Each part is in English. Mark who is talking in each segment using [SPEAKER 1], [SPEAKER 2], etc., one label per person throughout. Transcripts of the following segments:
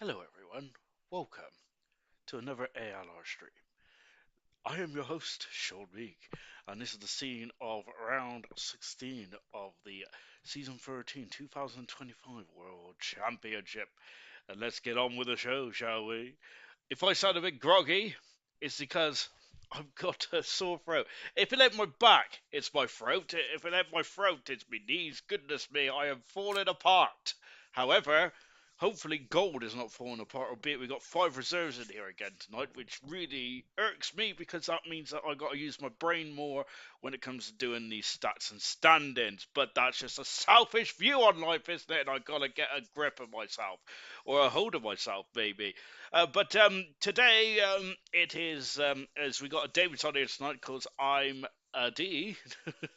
[SPEAKER 1] Hello, everyone. Welcome to another ALR stream. I am your host, Sean Meek, and this is the scene of round 16 of the season 13 2025 World Championship. And let's get on with the show, shall we? If I sound a bit groggy, it's because I've got a sore throat. If it ain't my back, it's my throat. If it ain't my throat, it's my knees. Goodness me, I am falling apart. However, hopefully gold is not falling apart, albeit we got 5 reserves in here again tonight, which really irks me because that means that I got to use my brain more when it comes to doing these stats and stand-ins. But that's just a selfish view on life, isn't it? And I gotta get a grip of myself, or a hold of myself, maybe. But today it is, as we got a David on here tonight, because I'm D,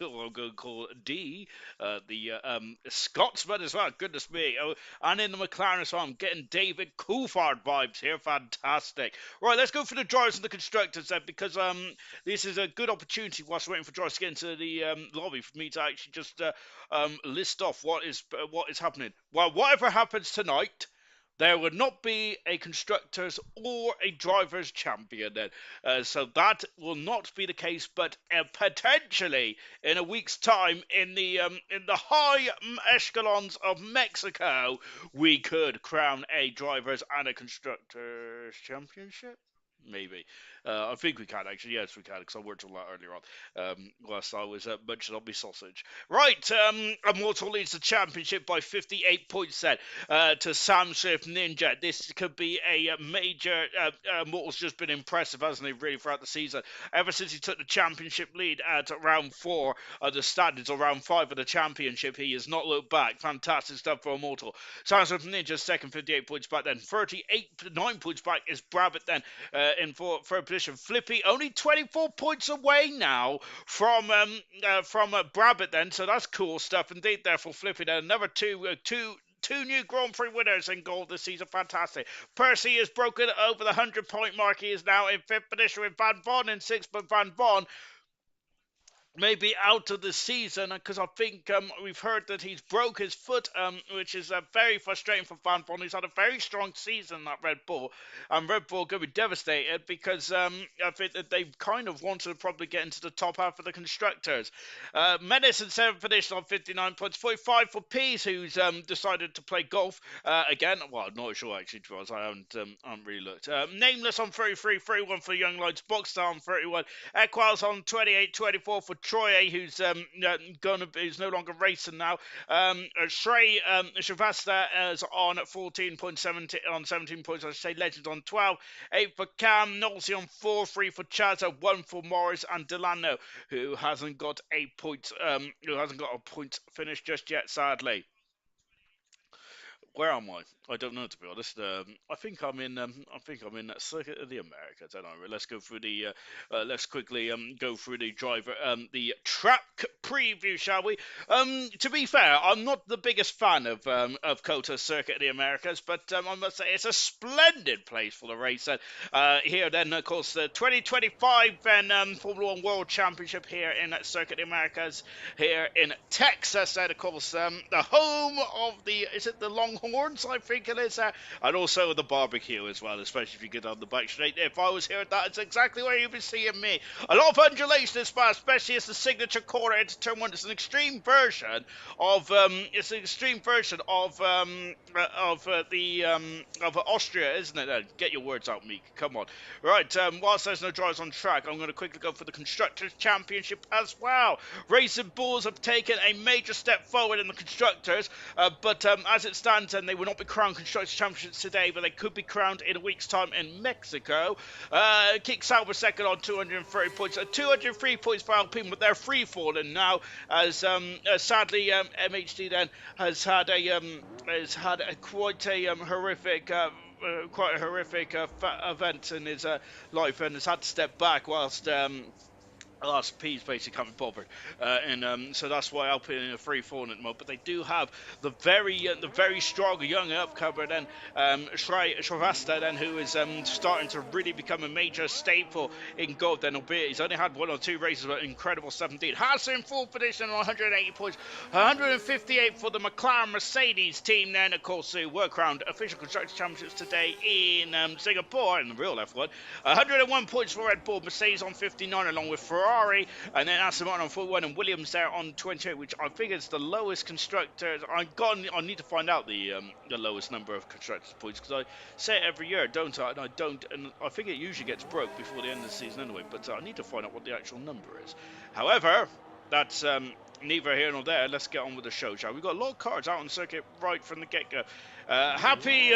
[SPEAKER 1] or I'm going to call D, the Scotsman as well. Goodness me! Oh, and in the McLaren as well, I'm getting David Coulthard vibes here. Fantastic. Right, let's go for the drivers and the constructors then, because this is a good opportunity whilst waiting for drivers to get into the lobby for me to actually just list off what is happening. Well, whatever happens tonight, there would not be a constructors or a drivers champion then. So that will not be the case, but potentially in a week's time in the high echelons of Mexico, we could crown a drivers and a constructors championship. Maybe. I think we can, actually. Yes, we can, because I worked on that earlier on, whilst I was munching on my sausage. Right, Immortal leads the championship by 58 points then to Sam Swift Ninja. This could be a major. Immortal's just been impressive, hasn't he, really, throughout the season? Ever since he took the championship lead at round 4 of the standards, or round 5 of the championship, he has not looked back. Fantastic stuff for Immortal. Sam Swift Ninja second, 58 points back then. 9 points back is Brabbit then in third position. Flippy only 24 points away now from Brabbit then, so that's cool stuff indeed there for Flippy then. Another two new Grand Prix winners in gold this season. Fantastic. Percy has broken over the 100-point mark. He is now in 5th position with Van Von in 6th, but Van Von maybe out of the season, because I think we've heard that he's broke his foot, which is very frustrating for Van Von. He's had a very strong season at Red Bull, and Red Bull going to be devastated because I think that they kind of wanted to probably get into the top half of the constructors. Menace in 7th position on 59 points, 45 for Pease, who's decided to play golf again. Well, I'm not sure actually, to be honest. I haven't really looked. Nameless on 33, 31 for Young Lights, Boxstar on 31, Equals on 28, 24 for Troy, who's who's no longer racing now. Shrey Shavasta is on 14.17 on 17 points. I should say Legend on 12, 8 for Cam, Nolsey on 4, 3 for Chaza, 1 for Morris and Delano, who hasn't got a point finish just yet, sadly. Where am I? I don't know, to be honest. I think I'm in. I think I'm in that Circuit of the Americas. I don't know. Let's go through the. Let's quickly go through the driver. The track preview, shall we? To be fair, I'm not the biggest fan of Cota's Circuit of the Americas, but I must say it's a splendid place for the race. And here, then, of course, the 2025 then Formula One World Championship here in Circuit of the Americas here in Texas, and of course, the home of the, is it the Longhorns, I think it is, and also the barbecue as well, especially if you get on the bike straight. If I was here at that, it's exactly where you'd be seeing me. A lot of undulation this far, especially as the signature corner into turn one. It's an extreme version of of Austria, isn't it? Get your words out, Meek. Come on. Right. Whilst there's no drivers on track, I'm going to quickly go for the constructors championship as well. Racing Bulls have taken a major step forward in the constructors, but as it stands, and they will not be crowned constructors champions today, but they could be crowned in a week's time in Mexico. Kick Sauber second on 230 points, 203 points for Alpine, but they're free falling now, as sadly MHD then has had quite a horrific event in his life, and has had to step back whilst last P's basically can't be bothered, and so that's why Alpine in a free fall at the moment. But they do have the very strong young upcomer then, Shrivasta then, who is starting to really become a major staple in golf. Then, albeit he's only had 1 or 2 races, but incredible 17. Haas in full position on 180 points, 158 for the McLaren Mercedes team. Then, of course, who were crowned official constructors championships today in Singapore in the real F1. 101 points for Red Bull, Mercedes on 59, along with Ferrari, and then Aston Martin on 41, and Williams there on 28, which I think is the lowest constructors. I need to find out the lowest number of constructors points, because I say it every year, don't I? And I don't, and I think it usually gets broke before the end of the season anyway. But I need to find out what the actual number is. However, that's neither here nor there. Let's get on with the show, shall we? We've got a lot of cards out on circuit right from the get-go. Happy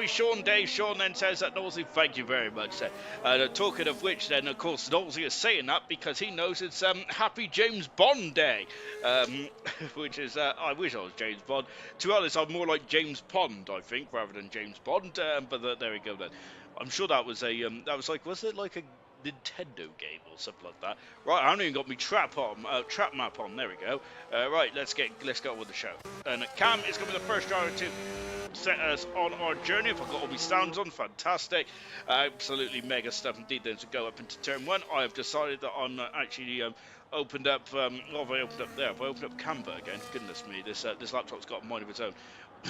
[SPEAKER 1] Sean Day. Sean then says that Nosey, thank you very much. Talking of which, then, of course, Nosey is saying that because he knows it's Happy James Bond Day, which is, I wish I was James Bond. To be honest, I'm more like James Pond, I think, rather than James Bond, but there we go then. I'm sure that was was it like a Nintendo game or something like that? Right, I haven't even got my trap map on. There we go. Right, let's get on with the show. And Cam is going to be the first driver to set us on our journey. If I've got all my sounds on, fantastic. Absolutely mega stuff indeed. Then to go up into turn one, I have decided that I'm actually opened up. What have I opened up there? Have I opened up Canva again? Goodness me, this laptop's got a mind of its own.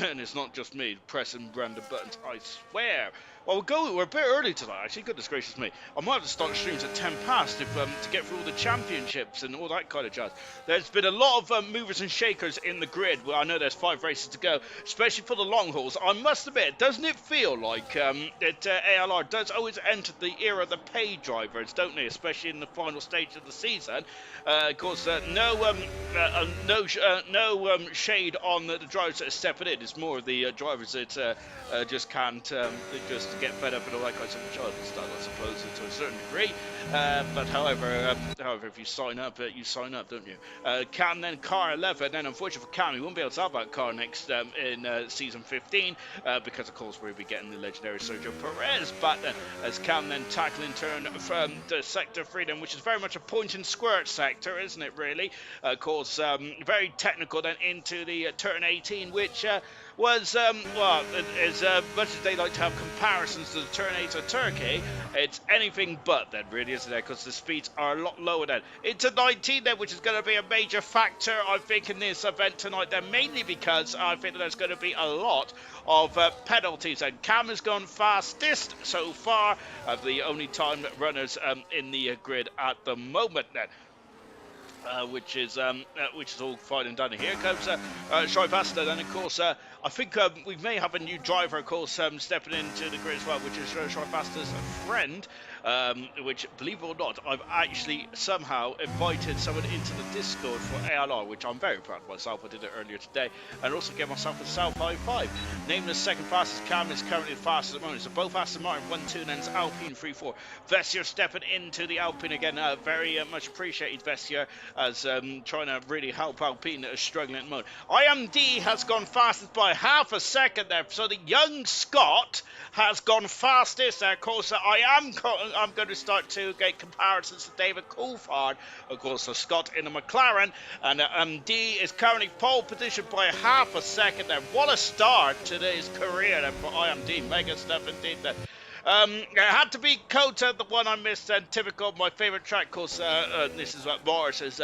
[SPEAKER 1] And it's not just me pressing random buttons, I swear. Well, we're a bit early tonight, actually. Goodness gracious me. I might have to start streams at 10 past to get through all the championships and all that kind of jazz. There's been a lot of movers and shakers in the grid. Well, I know there's 5 races to go, especially for the long hauls. I must admit, doesn't it feel like that ALR does always enter the era of the paid drivers, don't they? Especially in the final stage of the season. Of course, no shade on the drivers that are stepping in. It's more of the drivers that just can't, just get fed up and all that kind of stuff, which I understand, I suppose, to a certain degree. But however, if you sign up, don't you? Cam then car 11, then unfortunately for Cam, he won't be able to have that car next in season 15, because of course we'll be getting the legendary Sergio Perez back then, as Cam then tackling turn from the sector 3 then, which is very much a point and squirt sector, isn't it, really? Of course, very technical then into the turn 18, which was, well, as much as they like to have comparisons to the turn 8 of Turkey, it's anything but then, really, isn't it? Because the speeds are a lot lower then. Into 19 then, which is going to be a major factor, I think, in this event tonight then, mainly because I think that there's going to be a lot of penalties, and Cam has gone fastest so far of the only time runners in the grid at the moment then. Which is all fine and done. Here comes Shrivasta, then of course I think we may have a new driver, of course, stepping into the grid as well, which is Shrivasta's friend, which, believe it or not, I've actually somehow invited someone into the Discord for ALR, which I'm very proud of myself. I did it earlier today, and also gave myself a South High 5. Named the second fastest, Cam is currently the fastest at the moment. So both Aston Martin 1-2, and then it's Alpine 3-4. Vessier stepping into the Alpine again. Very much appreciated, Vessier, as trying to really help Alpine that are struggling at the moment. IMD has gone fastest by half a second there. So the young Scot has gone fastest there. Of course, I'm going to start to get comparisons to David Coulthard. Of course, the Scot in a McLaren, and MD is currently pole position by half a second there. What a start to his career there for IMD. Mega stuff indeed there. It had to be Kota, the one I missed, and typical, my favourite track, of course, this is what Morris's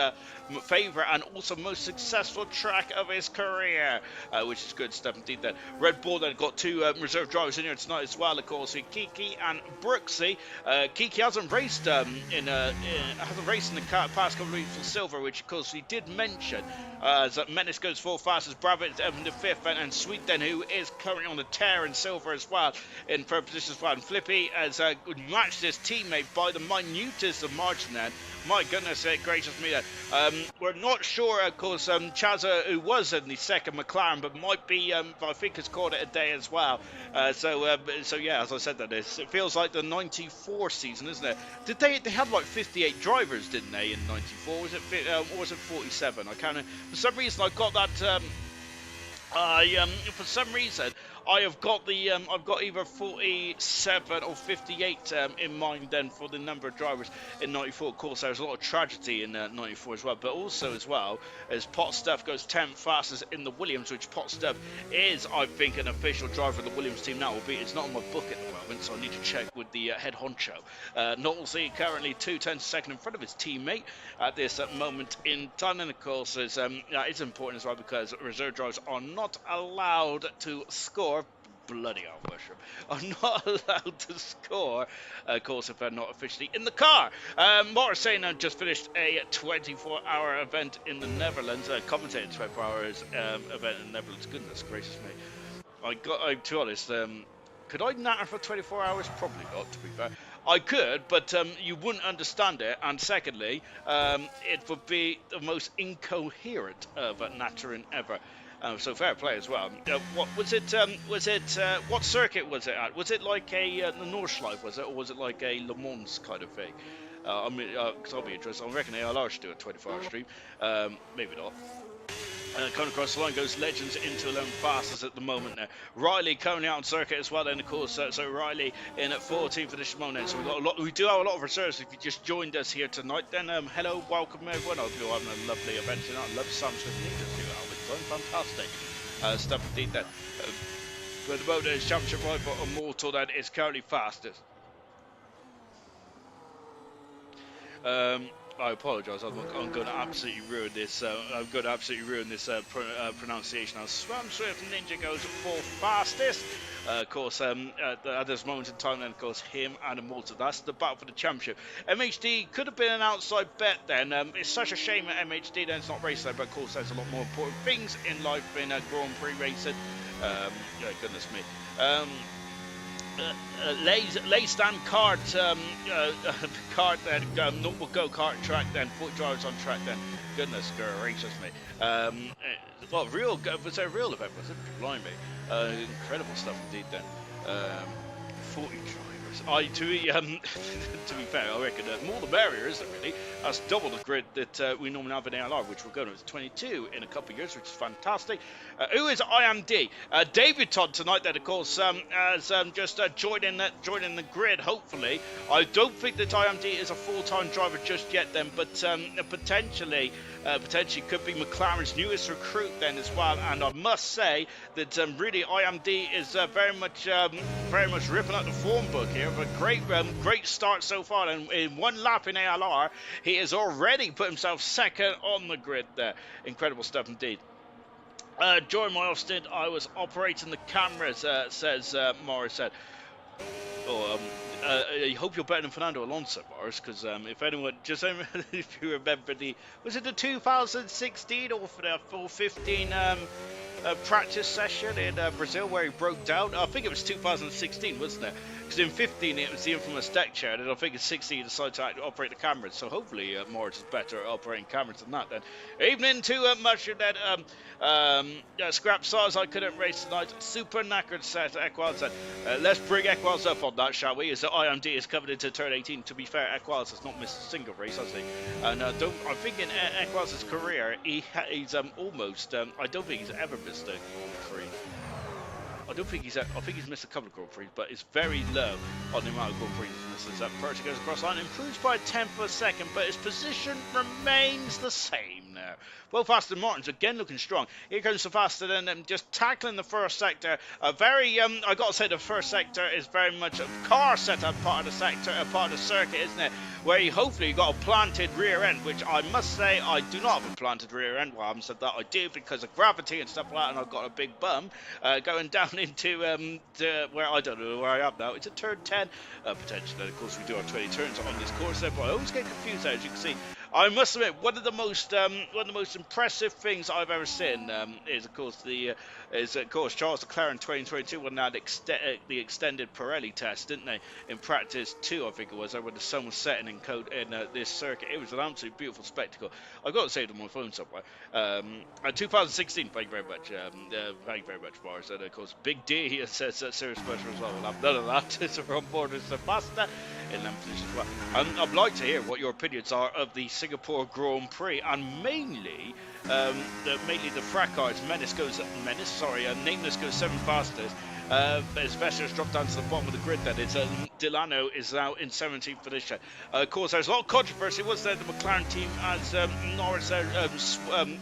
[SPEAKER 1] favourite and also most successful track of his career, which is good stuff indeed there. Red Bull then got two reserve drivers in here tonight as well, of course, Kiki and Brooksy. Kiki hasn't raced in the past couple of weeks for Silver, which of course he did mention. That Menace goes full fast as Bravit in the fifth, and Sweet then, who is currently on the tear in Silver as well, in third position as well. And Flippy has matched his teammate by the minutest of margin then. My goodness gracious me. We're not sure, of course, Chazza, who was in the second McLaren, but might be, I think, has called it a day as well. So yeah, as I said, that is, it feels like the 94 season, isn't it? Did they had like 58 drivers, didn't they, in 94? Was it or was it 47? I can't. For some reason, I got that. For some reason, I have got the I've got either 47 or 58 in mind then for the number of drivers in 94. Of course, there's a lot of tragedy in 94 as well, but also as well as Potstuff goes 10th fastest in the Williams, which Potstuff is, I think, an official driver of the Williams team now, albeit it's not on my book at the moment, so I need to check with the head honcho. Knowlesy currently 2 seconds in front of his teammate at this moment in time, and of course that is important as well because reserve drivers are not allowed to score. Bloody hell, Mushroom. I'm not allowed to score, of course, if they're not officially in the car. Morrisane just finished a 24-hour event in the Netherlands, commentated 24 hours event in the Netherlands. Goodness gracious me. I'm to be honest, could I natter for 24 hours? Probably not, to be fair. I could, but you wouldn't understand it, and secondly, it would be the most incoherent of nattering ever. So fair play as well. What was it? What circuit was it at? Was it like the Nordschleife, was it, or was it like a Le Mans kind of thing? I mean, because I'll be interested. I reckon ALR should do a 24-hour stream. Maybe not. Coming across the line goes Legends into 11 fastest at the moment there. Riley currently out on circuit as well, and of course, so Riley in at 14th for this moment. So we do have a lot of reserves. If you just joined us here tonight, then hello, welcome everyone. I hope you're having a lovely event tonight. I love Samsung Ninjas here, fantastic stuff indeed there. But the moment is championship rival Immortal that is currently fastest. I apologise. I'm going to absolutely ruin this. I'm going to absolutely ruin this pronunciation. Now, Swam Swift Ninja goes for fastest. Of course, at this moment in time, then, of course, him and Immortal. That's the battle for the championship. MHD could have been an outside bet then. It's such a shame that MHD then it's not racing, but of course, there's a lot more important things in life in Grand Prix racing. Yeah, goodness me. Lay stand kart then normal go-kart track then 40 drivers on track then. Goodness gracious me. Well, was there a real event, was it? Blimey. Incredible stuff indeed then. 40 drivers. To be fair, I reckon more the merrier, isn't it, really? That's double the grid that we normally have in ALR, which we're going to 22 in a couple of years, which is fantastic. Who is IMD? David Todd tonight, then, of course, has just joining the grid, hopefully. I don't think that IMD is a full-time driver just yet, then, but potentially could be McLaren's newest recruit then as well. And I must say that really IMD is very much ripping up the form book here. But great start so far, and in one lap in ALR, he has already put himself second on the grid there. Incredible stuff indeed. During my off stint, I was operating the cameras, says Morris said. I hope you're better than Fernando Alonso, Morris, because if anyone, if you remember was it the 2016 or 15 practice session in Brazil where he broke down. I think it was 2016, wasn't it? Because in 15 it was the infamous deck chair, and I think in 16 he decided to operate the cameras. So hopefully Morris is better at operating cameras than that. Then evening to mushroom that scrap size. I couldn't race tonight. Super knackered set. Equals said, let's bring Equals up on that, shall we? As the IMD is covered into turn 18. To be fair, Equals has not missed a single race, has he? And I'm thinking Equals' career, he's almost. I don't think he's ever missed a Grand Prix. I think he's missed a couple of Grand Prix, but it's very low on the amount of Grand Prix he misses. Percy goes across line, improves by a tenth of a second, but his position remains the same now. Both Aston Martins again looking strong. Here comes Sebastian and just tackling the first sector. I got to say the first sector is very much a car setup part of the sector, a part of the circuit, isn't it? Where you hopefully got a planted rear end, which I must say I do not have a planted rear end. Well, I haven't said that I do because of gravity and stuff like that, and I've got a big bum going down into where I don't know where I am now. It's a turn 10 potentially. Of course, we do have 20 turns on this course there, but I always get confused there, as you can see. I must admit, one of the most impressive things I've ever seen is of course Charles Leclerc in 2022 when they had the extended Pirelli test, didn't they? In practice 2, I think it was, when the sun was setting in this circuit. It was an absolutely beautiful spectacle. I've got to save it on my phone somewhere. 2016, thank you very much. Thank you very much, Boris. And of course, Big D here says that serious pressure as well. We'll have none of that. So we're on board with Sebastian in that position as well. I'd like to hear what your opinions are of the Singapore Grand Prix, and mainly the frac cars. Nameless goes 7 fastest. As Vesser's dropped down to the bottom of the grid, then it's Delano is now in 17th position. Of course, there's a lot of controversy. Was there the McLaren team as Norris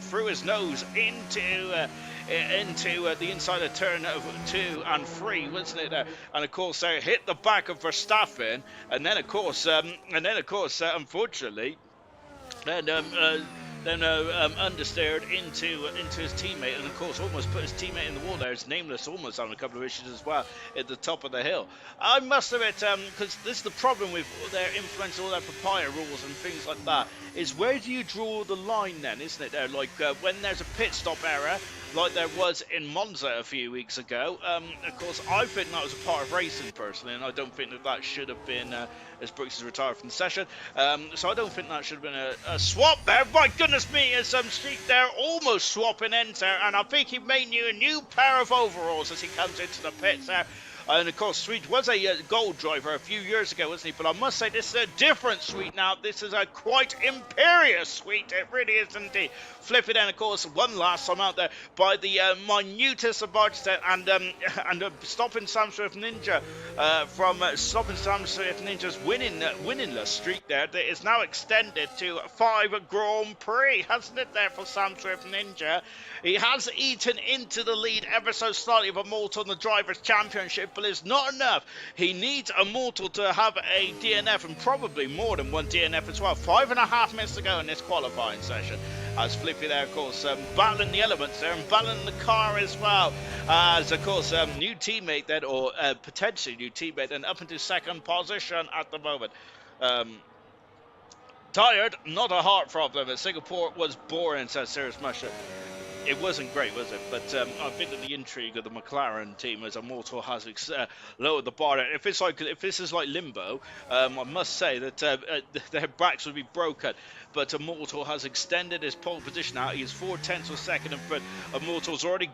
[SPEAKER 1] threw his nose into the inside of turn 2 and 3, wasn't it? And of course, they hit the back of Verstappen, and then of course, unfortunately, understeered into his teammate, and of course almost put his teammate in the wall there. His Nameless almost having a couple of issues as well at the top of the hill. I must admit, because this is the problem with their influence, all their papaya rules and things like that, is where do you draw the line then, isn't it? There, like when there's a pit stop error, like there was in Monza a few weeks ago. Of course, I think that was a part of racing personally, and I don't think that should have been, as Brooks is retired from the session, so I don't think that should have been a swap there. My goodness me, as Street there almost swapping enter, and I think he made you a new pair of overalls as he comes into the pits there. And of course, Sweet was a gold driver a few years ago, wasn't he? But I must say, this is a different Sweet now. This is a quite imperious Sweet. It really is indeed. Flipping in, of course, one last time out there by the minutest of margins and stopping Sam Swift Ninja from stopping Sam Swift Ninja's winningless streak there. That is now extended to 5 Grand Prix, hasn't it? There for Sam Swift Ninja. He has eaten into the lead ever so slightly of a Mortal in the Drivers' Championship, but it's not enough. He needs a Mortal to have a DNF, and probably more than one DNF as well. 5.5 minutes to go in this qualifying session. As Flippy there, of course, battling the elements there and battling the car as well. As, of course, new teammate then, or potentially new teammate then, up into second position at the moment. Tired, not a heart problem. Singapore was boring, says Sirius Musher. It wasn't great, was it? But I think that the intrigue of the McLaren team as a Mortal has lowered the bar. If this is like Limbo, I must say that their backs would be broken. But Immortal has extended his pole position out. He is 4/10 of a second in front. Immortal's already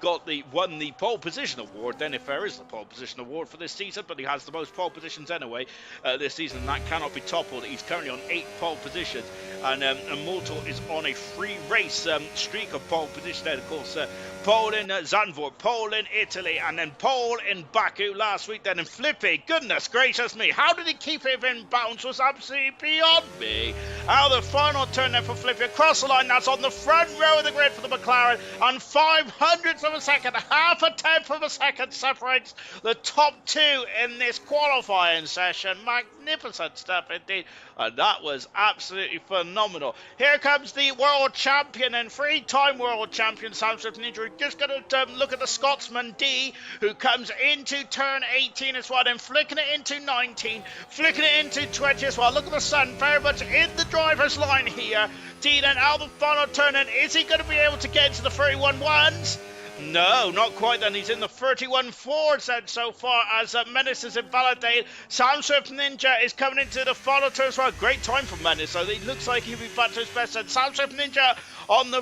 [SPEAKER 1] won the pole position award, then, if there is a pole position award for this season, but he has the most pole positions anyway this season, and that cannot be toppled. He's currently on 8 pole positions, and Immortal is on a 3-race streak of pole position there. Of course, pole in Zandvoort, pole in Italy, and then pole in Baku last week then. And Flippy, goodness gracious me, how did he keep it in bounds was absolutely beyond me. How the final turn there for Flippy across the line, that's on the front row of the grid for the McLaren, and 0.05 of a second, half a tenth of a second separates the top 2 in this qualifying session. Magnificent stuff indeed, and that was absolutely phenomenal. Here comes the world champion and 3-time world champion Sam Swift Ninja. Just going to look at the Scotsman D, who comes into turn 18 as well, then flicking it into 19, flicking it into 20 as well. Look at the sun, very much in the driver's line here. D then out the final turn, and is he going to be able to get into the 31 ones? No, not quite then. He's in the 31-4 set so far as Menace is invalidated. Sam Swift Ninja is coming into the final turn as well. Great time for Menace, so it looks like he'll be back to his best. And Sam Swift Ninja on the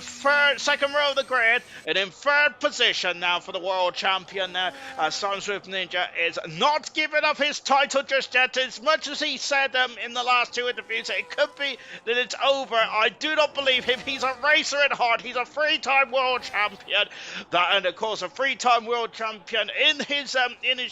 [SPEAKER 1] second row of the grid and in third position now for the world champion there. Sam Swift Ninja is not giving up his title just yet. As much as he said in the last two interviews, it could be that it's over. I do not believe him. He's a racer at heart. He's a three-time world champion. And of course a three-time world champion in his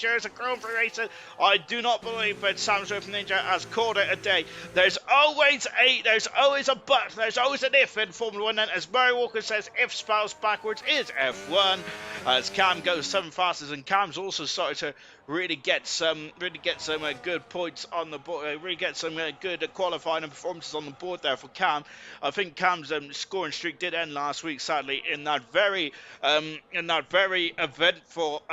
[SPEAKER 1] years of Grand Prix racing. I do not believe that Sam Swift Ninja has called it a day. There's always a but, there's always an if in Formula 1, and as Murray Walker says, if spells backwards is F1. As Cam goes 7 fastest, and Cam's also started to really get some good points on the board, really get some good qualifying and performances on the board there for Cam. I think Cam's scoring streak did end last week, sadly, in that very eventful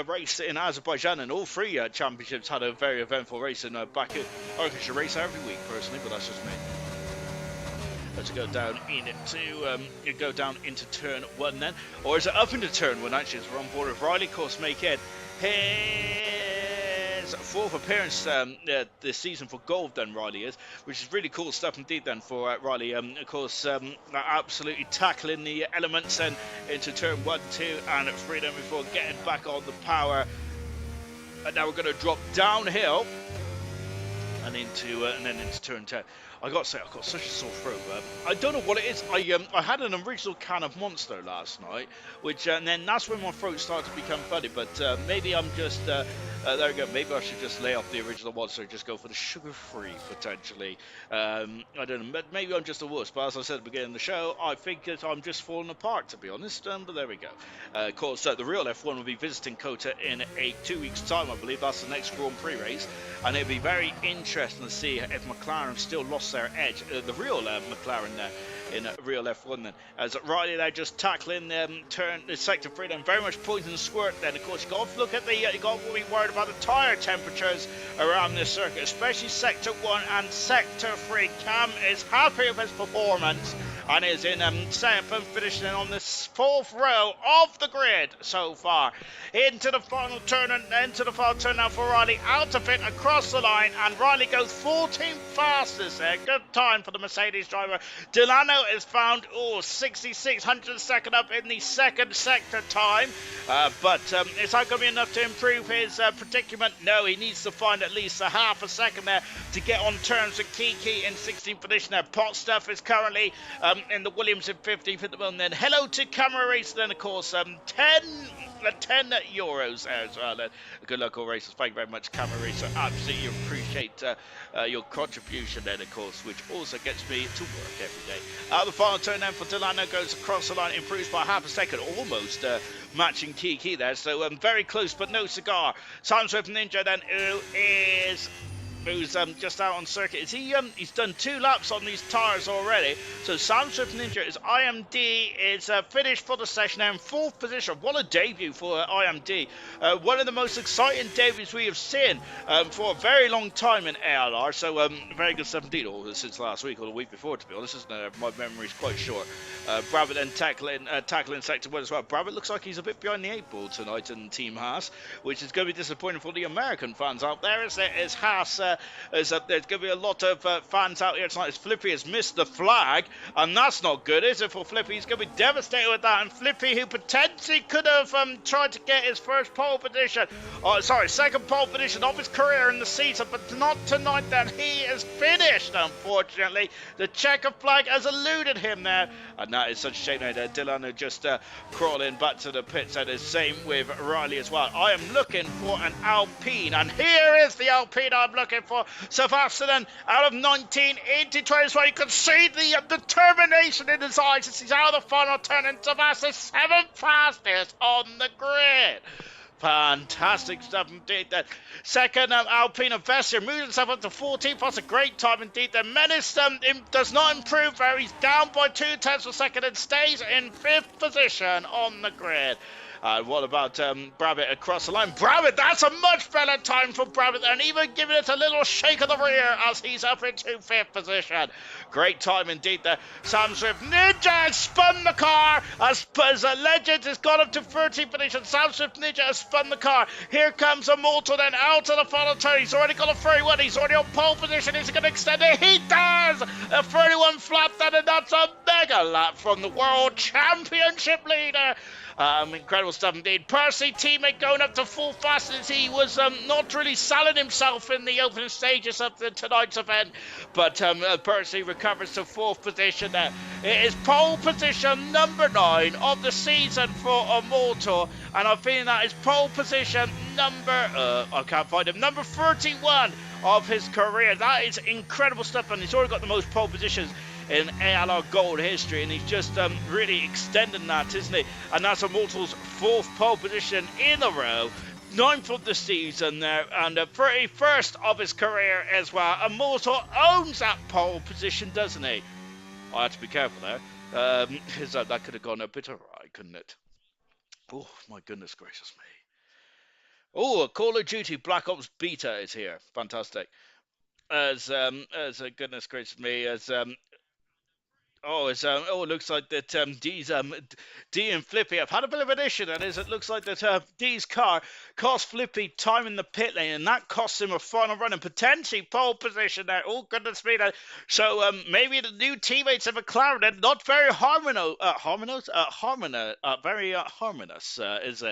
[SPEAKER 1] race in Azerbaijan, and all three championships had a very eventful race in back at Turkish race every week personally, but that's just me. To go down into turn 1 then, or is it up into turn 1 actually, as we're on board with Riley, of course, making his 4th appearance this season for gold then, Riley is, which is really cool stuff indeed then for Riley. Of course, absolutely tackling the elements then into turn 1, 2 and 3 then before getting back on the power. And now we're going to drop downhill and then into turn 10. I got to say, I've got such a sore throat. I don't know what it is. I had an original can of Monster last night, which and then that's when my throat started to become funny. But maybe I'm just there we go. Maybe I should just lay off the original Monster and just go for the sugar-free potentially. I don't know. Maybe I'm just a wuss. But as I said at the beginning of the show, I think that I'm just falling apart, to be honest. But there we go. Of course, the real F1 will be visiting Kota in 2 weeks' time, I believe. That's the next Grand Prix race, and it'll be very interesting to see if McLaren still lost their edge, the real McLaren there in real F1 then, as Riley there just tackling the sector 3 then, very much poison squirt then. Of course you got to look at you got to be worried about the tyre temperatures around this circuit, especially sector 1 and sector 3. Cam is happy with his performance and is in 7th, finishing on the 4th row of the grid so far. Into the final turn now for Riley, out of it, across the line, and Riley goes 14th fastest there. Good time for the Mercedes driver. Delano is found 66/102nd up in the second sector time, but is that going to be enough to improve his predicament? No, he needs to find at least a half a second there to get on terms with Kiki in 16th position there. Pot Stuff is currently in the Williams in 15th at the moment. Then hello to Camera Race then, of course, 10 euros there as well. Good luck all racers. Thank you very much, Camera Racer. Absolutely appreciate your contribution then, of course, which also gets me to work every day. The final turn then for Delano goes across the line, improves by half a second, almost matching Kiki there. So very close, but no cigar. Sam Swift Ninja then, who's just out on circuit. Is he? He's done 2 laps on these tyres already. So Sam Swift Ninja is IMD is finished for the session now in 4th position. What a debut for IMD! One of the most exciting debuts we have seen for a very long time in ALR. So very good stuff indeed. All since last week or the week before, to be honest. My memory's quite short. Brabant then tackling sector 1 as well. Brabant looks like he's a bit behind the 8 ball tonight in Team Haas, which is going to be disappointing for the American fans out there. As Haas. There's going to be a lot of fans out here tonight as Flippy has missed the flag, and that's not good, is it, for Flippy? He's going to be devastated with that, and Flippy, who potentially could have tried to get his second pole position of his career in the season, but not tonight then. He is finished, unfortunately. The checker flag has eluded him there, and that is such a shame there. Delano just crawling back to the pits, and the same with Riley as well. I am looking for an Alpine, and here is the Alpine I'm looking for. Sebastian out of 19 into 20 as well. You can see the determination in his eyes as he's out of the final turn, and Sebastian 7th fastest on the grid. Fantastic stuff indeed. That second Alpine Vestia moves himself up to 14th. That's a great time indeed. The Menace does not improve there. He's down by 0.2 of a second and stays in 5th position on the grid. What about Brabbit across the line? Brabbit, that's a much better time for Brabbit, and even giving it a little shake of the rear as he's up into 5th position. Great time indeed there. Sam Swift Ninja has spun the car as Legend has got up to 13th position. Sam Swift Ninja has spun the car. Here comes Immortal then out of the final turn. He's already got a 31. He's already on pole position. Is he going to extend it? He does! A 31 flat then, and that's a mega lap from the World Championship leader. Incredible stuff indeed. Percy, teammate, going up to full fastness. He was not really selling himself in the opening stages of tonight's event, but Percy recovers to 4th position there. It is pole position number 9 of the season for Immortal, and I'm feeling that is pole position number, I can't find him, number 31 of his career. That is incredible stuff, and he's already got the most pole positions in ALR Gold history, and he's just really extending that, isn't he? And that's Immortal's 4th pole position in a row, 9th of the season there, and the 31st of his career as well. Immortal owns that pole position, doesn't he? I had to be careful there, because that could have gone a bit awry, couldn't it? Oh, my goodness gracious me. Oh, Call of Duty Black Ops Beta is here. Fantastic. As goodness gracious me, as it looks like that D and Flippy have had a bit of an issue. That is, it looks like that D's car cost Flippy time in the pit lane, and that cost him a final run and potentially pole position there. Oh, goodness me. So maybe the new teammates of McLaren, they're not very harmonious, is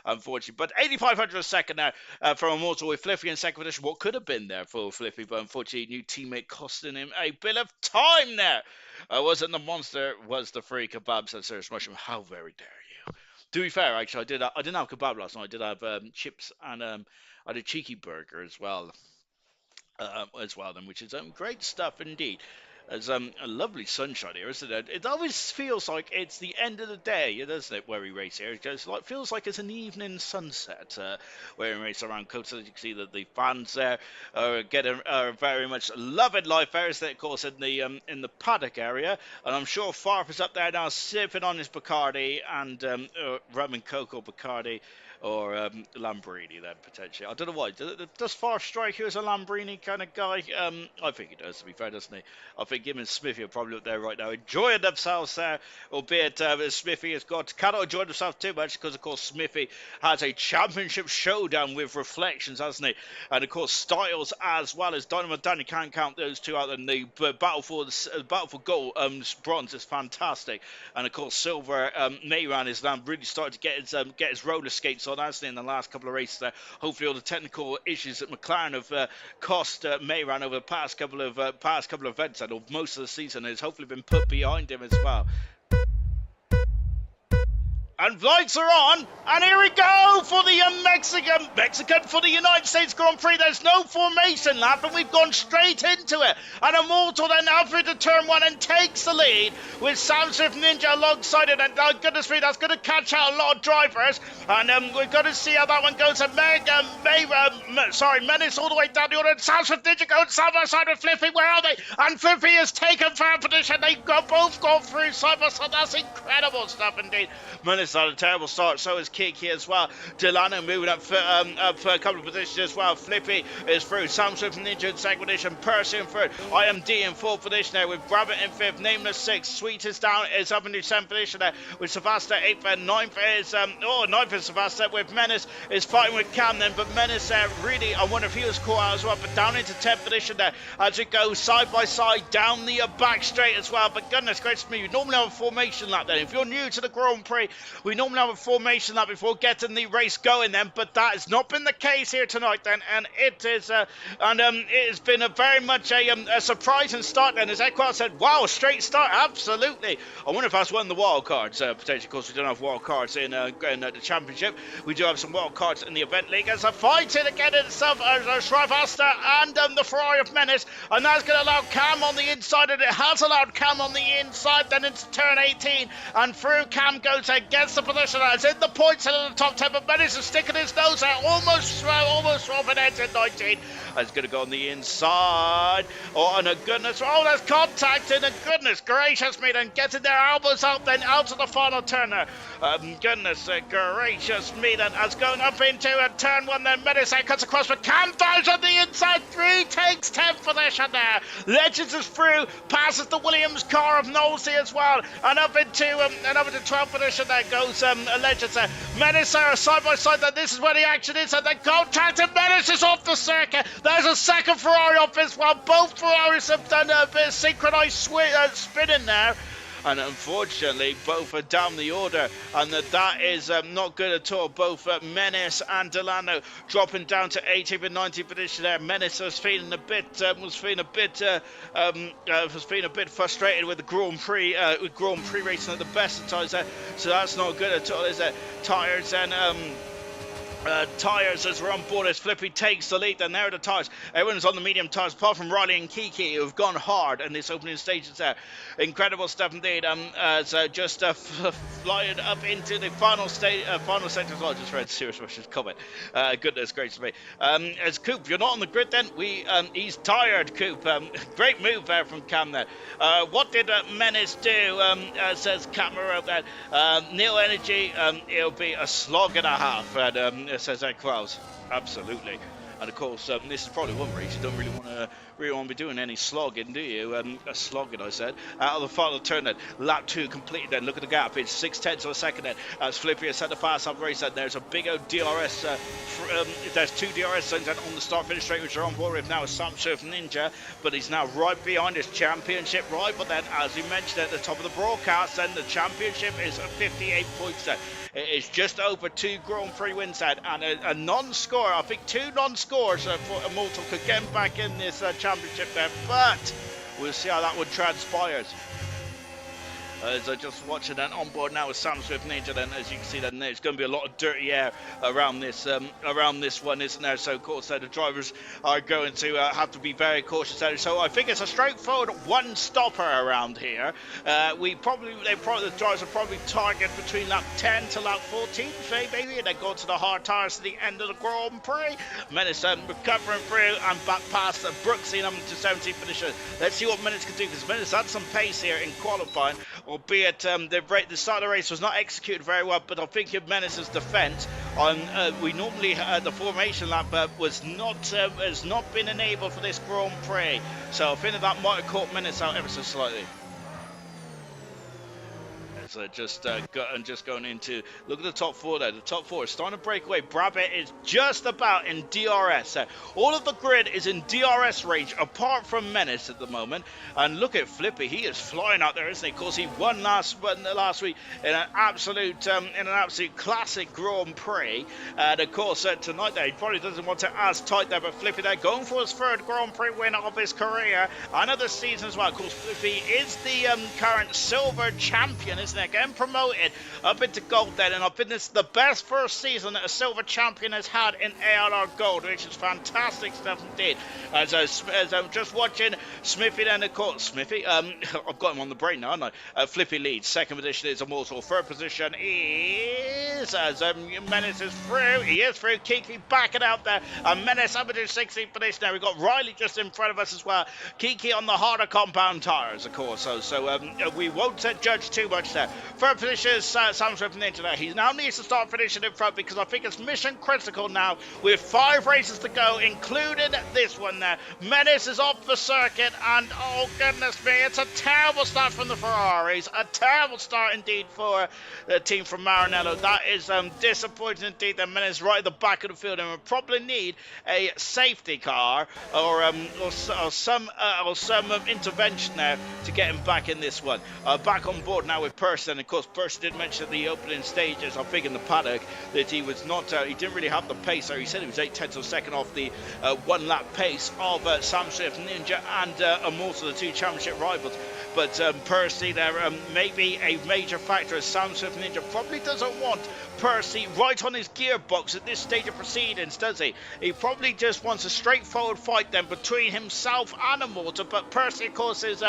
[SPEAKER 1] unfortunately. But 8,500 a second now from Immortal with Flippy in second position. What could have been there for Flippy, but unfortunately, new teammate costing him a bit of time there. Wasn't the monster, was the free kebab, said Serious Mushroom. How very dare you. To be fair, actually, I didn't have kebab last night. I did have chips and I had a cheeky burger as well, then, which is great stuff indeed. There's a lovely sunshine here, isn't it? It always feels like it's the end of the day, doesn't it, where we race here? It just feels like it's an evening sunset where we race around Coast. You can see that the fans there are very much loving life there, of course, in the paddock area. And I'm sure Farf is up there now sipping on his Bacardi and rum and cocoa Bacardi. Or Lambrini then, potentially. I don't know why. Does Farf strike you as a Lambrini kind of guy? I think he does, to be fair, doesn't he? I think him and Smithy are probably up there right now enjoying themselves there, albeit Smithy cannot enjoy himself too much because, of course, Smithy has a championship showdown with Reflections, hasn't he? And, of course, Styles as well as Dynamite Dan. You can't count those two out in the battle for gold. Bronze is fantastic. And, of course, Silver, Mayran is now really starting to get his roller skates on, hasn't he, in the last couple of races there. Hopefully all the technical issues that McLaren have cost Mayran over the past couple of events and most of the season has hopefully been put behind him as well. And lights are on, and here we go for the Mexican for the United States Grand Prix. There's no formation lap, and we've gone straight into it. And Immortal then up into turn 1 and takes the lead with Sam Swift Ninja alongside it. And goodness me, that's going to catch out a lot of drivers. And we're going to see how that one goes. And Menace all the way down the order. And Sam Swift Ninja going side by side with Flippy. Where are they? And Flippy has taken third position. They've both gone through side by side. That's incredible stuff indeed. Menace had a terrible start, so is Kiki as well. Delano moving up for a couple of positions as well. Flippy is through. Sam Swift Ninja in second position. Percy in third. IMD in fourth position there with Brabbit in fifth. Nameless sixth. Sweet is down, is up into seventh position there with Savasta eighth, and ninth is Savasta with Menace is fighting with Cam then, but Menace really, I wonder if he was caught out as well, but down into 10th position there as it goes side by side down the back straight as well. But goodness gracious me, we normally have a formation lap then. If you're new to the Grand Prix, we normally have a formation lap before getting the race going then, but that has not been the case here tonight then, and it has been a very much a surprising start then, as Equal said, wow, straight start, absolutely. I wonder if that's one of the wild cards, potentially. Of course, we don't have wild cards in the championship. We do have some wild cards in the event league. As a fight in again itself, Shrivasta and the Ferrari of Menace, and that's going to allow Cam on the inside, and it has allowed Cam on the inside then into turn 18, and through Cam goes again. gets the position. It's in the points and in the top 10, but Menace is sticking his nose out, almost swapping ends in 19. It's going to go on the inside. Oh, and a goodness, oh, there's contact, and a goodness gracious me, then getting their elbows out, then out to the final turn there. Goodness gracious me, then as going up into a turn one, then Menace cuts across, but Cam fires on the inside, 3 takes 10th position there. Legends is through, passes the Williams car of Nosey as well, and up into 12th position there goes Legends. Menace are side by side, then this is where the action is, and then contact, and Menace is off the circuit. There's a second Ferrari off this one. Both Ferraris have done a bit of synchronised spinning there. And unfortunately, both are down the order, and that is not good at all. Both Menace and Delano dropping down to 18th and 19th position there. Menace was feeling a bit frustrated with the Grand Prix racing at the best of times there, so that's not good at all, is it? Tires and tyres as we're on board as Flippy takes the lead, and there are the tyres. Everyone's on the medium tyres apart from Riley and Kiki, who have gone hard in this opening stages there. Incredible stuff indeed. Just flying up into the final stage as well. I just read Serious Rush's comment. Goodness gracious me. As Coop, you're not on the grid then? He's tired, Coop. Great move there from Cam there. What did Menace do? Says Camera there. Neo Energy, it'll be a slog and a half. And says Krause. Absolutely. And of course, this is probably one race you don't really want to be doing any slogging, do you? A slogging, I said. Out of the final turn then, lap 2 completed then. Look at the gap, it's 6/10 of a second then. As Flippy has set the fast up race then. There's a big old DRS, there's 2 DRS zones on the start-finish straight, which are on board with now is Sam Surf Ninja, but he's now right behind his championship rival then. As we mentioned at the top of the broadcast, then the championship is 58 points then. It is just over 2 Grand Prix wins then, and a non-score. I think 2 non-scores for Immortal could get him back in this championship there, but we'll see how that one transpires. As I just watching that on board now with Sam Swift Ninja, then as you can see, then there's going to be a lot of dirty air around this one, isn't there? So of course the drivers are going to have to be very cautious there. So I think it's a straightforward one stopper around here. The drivers will probably target between lap 10 to lap 14, maybe, and then go to the hard tires to the end of the Grand Prix. Menace recovering through and back past Brooksy up to 17th position. Let's see what Menace can do, because Menace had some pace here in qualifying. Albeit the start of the race was not executed very well, but I think in Menace's defence, we normally the formation lap has not been enabled for this Grand Prix, so I think that might have caught Menace out ever so slightly. Just going into, look at the top 4 there. The top 4 is starting to break away. Brabant is just about in DRS. All of the grid is in DRS range apart from Menace at the moment. And look at Flippy, he is flying out there, isn't he? Of course, he won last week in an absolute classic Grand Prix. And of course, tonight there, he probably doesn't want to as tight there, but Flippy there going for his 3rd Grand Prix win of his career and of the season as well. Of course, Flippy is the current silver champion, isn't he? Again promoted up into gold then, and I think this is the best first season that a silver champion has had in ALR Gold, which is fantastic stuff indeed. As I'm just watching Smithy then, of course, Smithy, I've got him on the brain now, haven't I? Flippy leads, 2nd position is Immortal, 3rd position is, as Menace is through, he is through, Kiki backing out there, and Menace up into 16th position there. We've got Riley just in front of us as well, Kiki on the harder compound tyres, of course, so we won't judge too much there. 3rd position is Sam Swift Ninja there. He now needs to start finishing in front, because I think it's mission critical now with 5 races to go, including this one there. Menace is off the circuit, and oh goodness me, it's a terrible start from the Ferraris. A terrible start indeed for the team from Maranello. That is disappointing indeed. The Menace right at the back of the field, and will probably need a safety car or some intervention there to get him back in this one. Back on board now with Percy. And of course, Percy did mention at the opening stages, I think in the paddock, that he was not, he didn't really have the pace there. He said he was 8/10 of a second off the 1 lap pace of Sam Swift Ninja and Immortal, the 2 championship rivals. But Percy there may be a major factor, as Sam Swift Ninja probably doesn't want Percy right on his gearbox at this stage of proceedings, does he? He probably just wants a straightforward fight then between himself and Immortal. But Percy, of course, is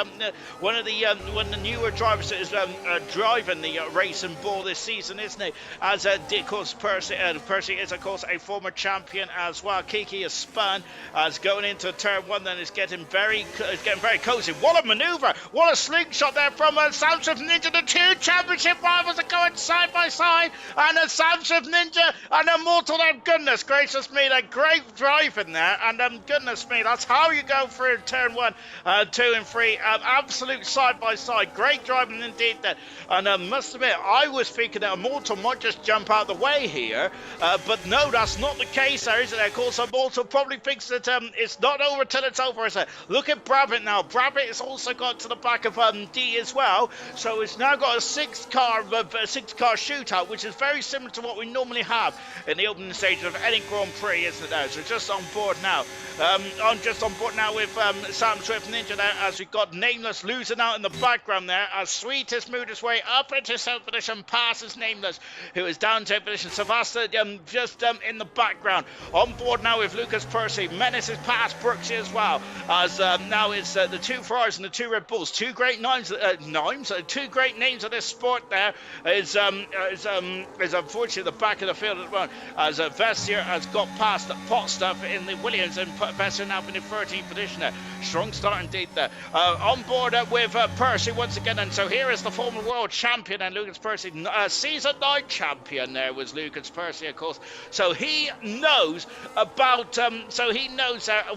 [SPEAKER 1] one of the newer drivers that is driving the racing ball this season, isn't he? As of course, Percy is, of course, a former champion as well. Kiki is spun as going into turn one, then is getting very cozy. What a maneuver! What a slingshot there from Sam Swift Ninja. The two championship rivals are going side by side, and Sam Swift Ninja and Immortal. Goodness gracious me, that great driving there, and goodness me, that's how you go through turn one, 2 and 3. Absolute side by side, great driving indeed there. And must admit, I was thinking that Immortal might just jump out of the way here, but no, that's not the case there, is it? Of course, Immortal probably thinks that it's not over till it's over, is it? Look at Brabbit now. Brabbit has also got to the back of D as well, so it's now got a six-car shootout, which is very similar to what we normally have in the opening stage of any Grand Prix, isn't it now? So just on board now. I'm just on board now with Sam Swift Ninja there, as we've got Nameless losing out in the background there, as Sweet has moved his way up into 7th position, passes Nameless, who is down to 8th position. Savasta just in the background. On board now with Lucas Percy. Menace has passed Brooksy as well, as now it's the two Ferraris and the two Red Bulls. Two great two great names of this sport there is unfortunately the back of the field at the moment, as Vestier has got past Pot Stuff in the Williams, and Vestier now in the 13th position there. Strong start indeed there. On board with Percy once again, and so here is the former world champion and Lucas Percy, season 9 champion there was Lucas Percy, of course. So he knows about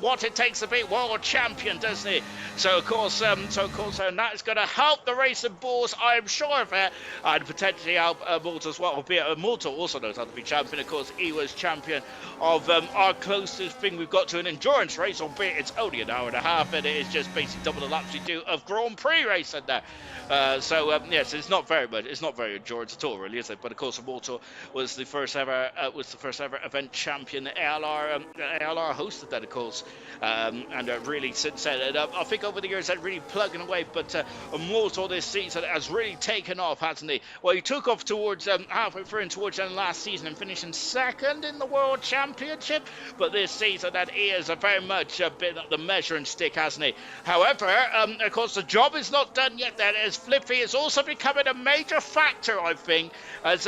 [SPEAKER 1] what it takes to be world champion, doesn't he? So of course, that is going to help the racing bulls, I am sure of it, and potentially help Immortal as well. Albeit Immortal also knows how to be champion. Of course, he was champion of our closest thing we've got to an endurance race, albeit it's only an hour and a half, and it is just basically double the laps you do of Grand Prix racing there. Yes, it's not very much. It's not very endurance at all, really, is it? But of course, Immortal was the first ever event champion. ALR hosted that, of course, and really set it up. I think over the years that really plugging away, but Immortal this season has really taken off, hasn't he? Well, he took off towards halfway through and towards the last season and finishing second in the World Championship. But this season, that he is very much been the measuring stick, hasn't he? However, of course, the job is not done yet. That as Flippy is also becoming a major factor, I think, as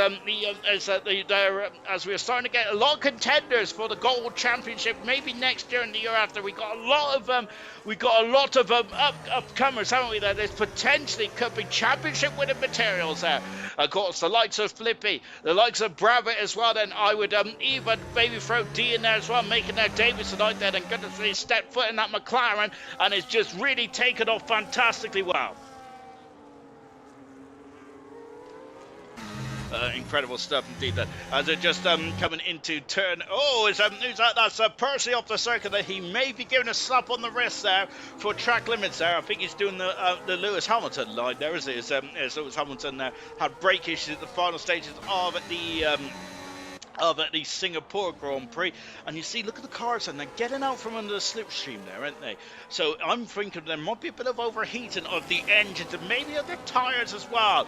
[SPEAKER 1] we're starting to get a lot of contenders for the Gold Championship. Maybe next year and the year after, we got a lot of upcomers, haven't we? That there's potentially could be championship winning materials there. Of course, the likes of Flippy, the likes of Brabbit as well. Then I would even maybe throw D in there as well, making their Davis tonight. Then and goodness, they step foot in that McLaren, and it's just really taken off fantastically well. Incredible stuff indeed. That as they're just coming into turn. Oh, who's that? That's Percy off the circuit. That he may be giving a slap on the wrist there for track limits there. I think he's doing the Lewis Hamilton line there, is it? Lewis Hamilton had brake issues at the final stages of the Singapore Grand Prix, and you see, look at the cars, and they're getting out from under the slipstream there, aren't they? So I'm thinking there might be a bit of overheating of the engines and maybe of the tyres as well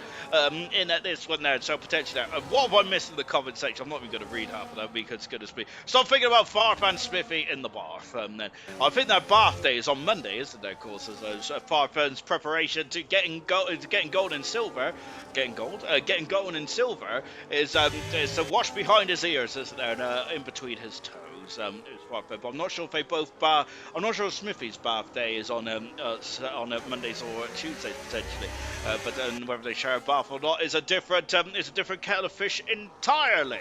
[SPEAKER 1] in this one there. So potentially there. What have I missed in the comment section? I'm not even going to read half of that because it's going to be. Stop thinking about Farfan Smithy in the bath. Then I think their bath day is on Monday, isn't there? Of course, as Farfan's preparation to getting gold and silver, getting gold and silver is to wash behind his ears, isn't there? And, in between his toes. But I'm not sure if they both bath. I'm not sure if Smithy's bath day is on Mondays or Tuesdays potentially. But whether they share a bath or not is a different kettle of fish entirely.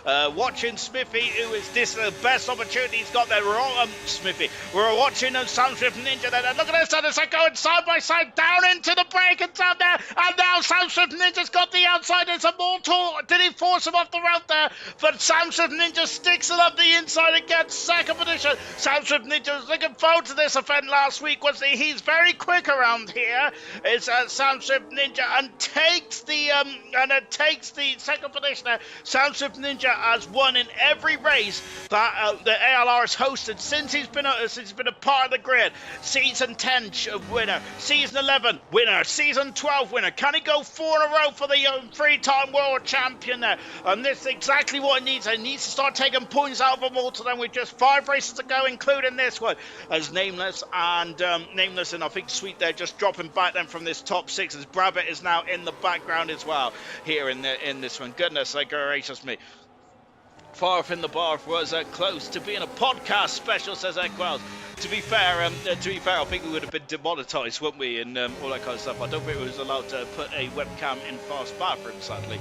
[SPEAKER 1] Watching Smithy, who is this the best opportunity he's got there. We're all Smithy. We're watching Sam Swift Ninja there. Look at this, they're going side by side down into the break and down there. And now Sam Swift Ninja's got the outside. It's Immortal. Did he force him off the route there? But Sam Swift Ninja sticks it up the inside and gets second position. Sam Swift Ninja was looking forward to this event last week, wasn't he? He's very quick around here. It's Sam Swift Ninja and takes the second position there. Sam Swift Ninja
[SPEAKER 2] has won in every race that the ALR has hosted since he's been a part of the grid. Season 10 winner, Season 11 winner, Season 12 winner. Can he go 4 in a row for the 3-time world champion there? And this is exactly what he needs. He needs to start taking points out of them all to them with just 5 races to go, including this one. As Nameless and I think Sweet there just dropping back then from this top 6 as Brabbit is now in the background as well here in this one. Goodness gracious me. Far from the bar was close to being a podcast special, says Equals. To be fair, I think we would have been demonetized, wouldn't we, and all that kind of stuff. I don't think we was allowed to put a webcam in Fast Bathroom, sadly.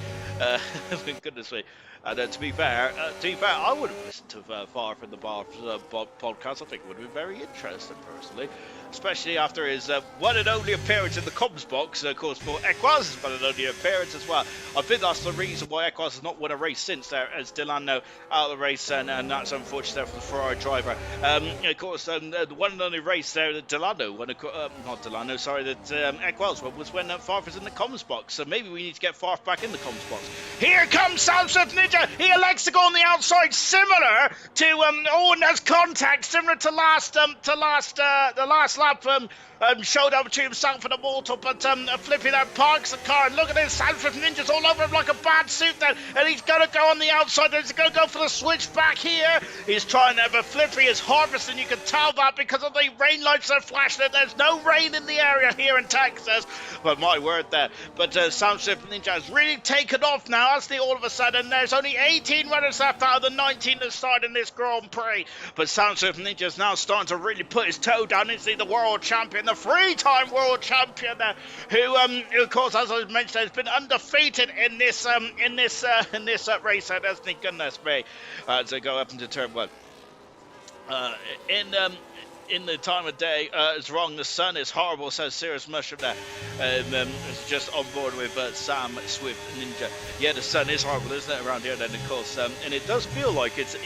[SPEAKER 2] Goodness me. And to be fair, I would have listened to Far from the Bar podcast. I think it would have been very interesting, personally. Especially after his one and only appearance in the comms box, of course, for Equaz' one and only appearance as well. I think that's the reason why Equaz has not won a race since there, as Delano out of the race, and that's unfortunate there for the Ferrari driver. Of course, the one and only race there that Delano won, not Delano, sorry, that Equaz won was when Farf was in the comms box. So maybe we need to get Farf back in the comms box. Here comes Samsung Ninja. He elects to go on the outside, similar to Owen has contact, similar to the last lap showed up to himself in a mortal, but Flippy that parks the car, and look at this, Sanford Ninja's all over him like a bad suit then, and he's going to go on the outside, he's going to go for the switch back here, he's trying to, but Flippy is harvesting, you can tell that because of the rain lights that are flashing, there's no rain in the area here in Texas, but my word there, but Samsung Ninja has really taken off now, that's all of a sudden, there's only 18 runners left out of the 19 that started in this Grand Prix, but Samsung Ninja is now starting to really put his toe down, is he the world champion, the 3-time world champion there, who of course, as I mentioned, has been undefeated in this race, hasn't he? Goodness me. To go up into turn 1. In the time of day, it's wrong. The sun is horrible, says Serious Mushroom there. It's just on board with Sam Swift Ninja. Yeah, the sun is horrible, isn't it, around here then, of course. And it does feel like it's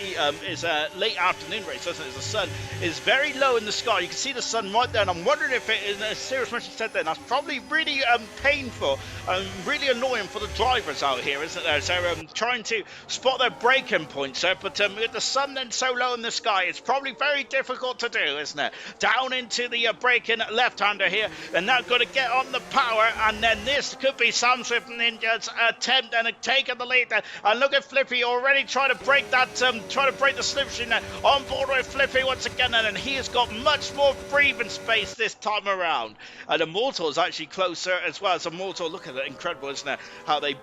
[SPEAKER 2] a late afternoon race, doesn't it? The sun is very low in the sky. You can see the sun right there, and I'm wondering if it is, as Serious Mushroom said then, that's probably really painful and really annoying for the drivers out here, isn't there? So trying to spot their braking points there, but with the sun then so low in the sky, it's probably very difficult to do, isn't it? Down into the braking left-hander here, and now going to get on the power, and then this could be Sam Swift Ninja's attempt and taking the lead there. And look at Flippy already trying to break that, trying to break the slipstream there. On board with Flippy once again, and he has got much more breathing space this time around. And Immortal is actually closer as well. So Immortal, look at it, incredible, isn't it? How they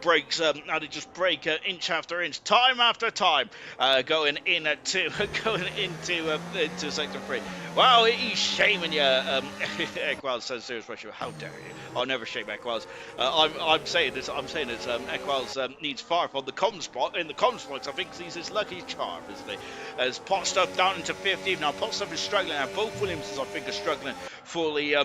[SPEAKER 2] just break inch after inch, time after time, going into sector 3. Wow, he's shaming you, Equals, says Serious Russia. How dare you? I'll never shame Equals. I'm saying this, Equals needs Farf on the comms spot, in the comms box. I think he's his lucky charm, isn't he? As Pot Stuff down into 15. Now, Pot Stuff is struggling, and both Williamsons, I think, are struggling for the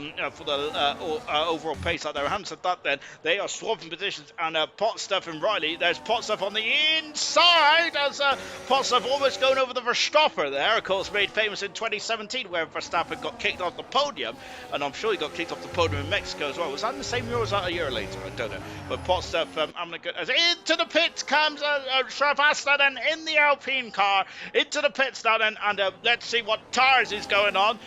[SPEAKER 2] overall pace out there. Having said that, then, they are swapping positions, and Pot Stuff and Riley, there's Pot Stuff on the inside, as Pot Stuff almost going over the Verstapper there, of course, made famous in 2017, where Verstappen got kicked off the podium, and I'm sure he got kicked off the podium in Mexico as well. Was that in the same year or was that a year later? I don't know. But Pot Stuff, I'm going to go, as into the pits comes Shravaster then in the Alpine car, into the pits now then, and let's see what tyres is going on.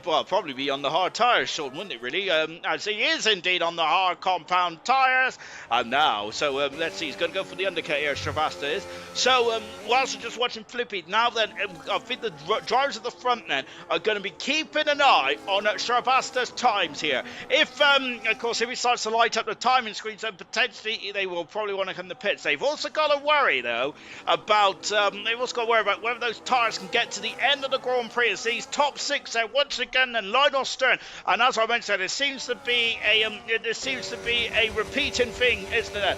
[SPEAKER 2] Well, probably be on the hard tyres, Sean, wouldn't it really? As he is indeed on the hard compound tyres, and now, so let's see, he's going to go for the undercut here, Shravaster is. So, whilst we're just watching Flippy, now then, I think the drivers at the front then are going to be keeping an eye on Shravaster's times here. If, of course, if he starts to light up the timing screens, then potentially they will probably want to come to the pits. They've also got to worry, though, about whether those tyres can get to the end of the Grand Prix. As these top 6 there once again, and Lionel Stern. And as I mentioned, it seems to be a repeating thing, isn't it?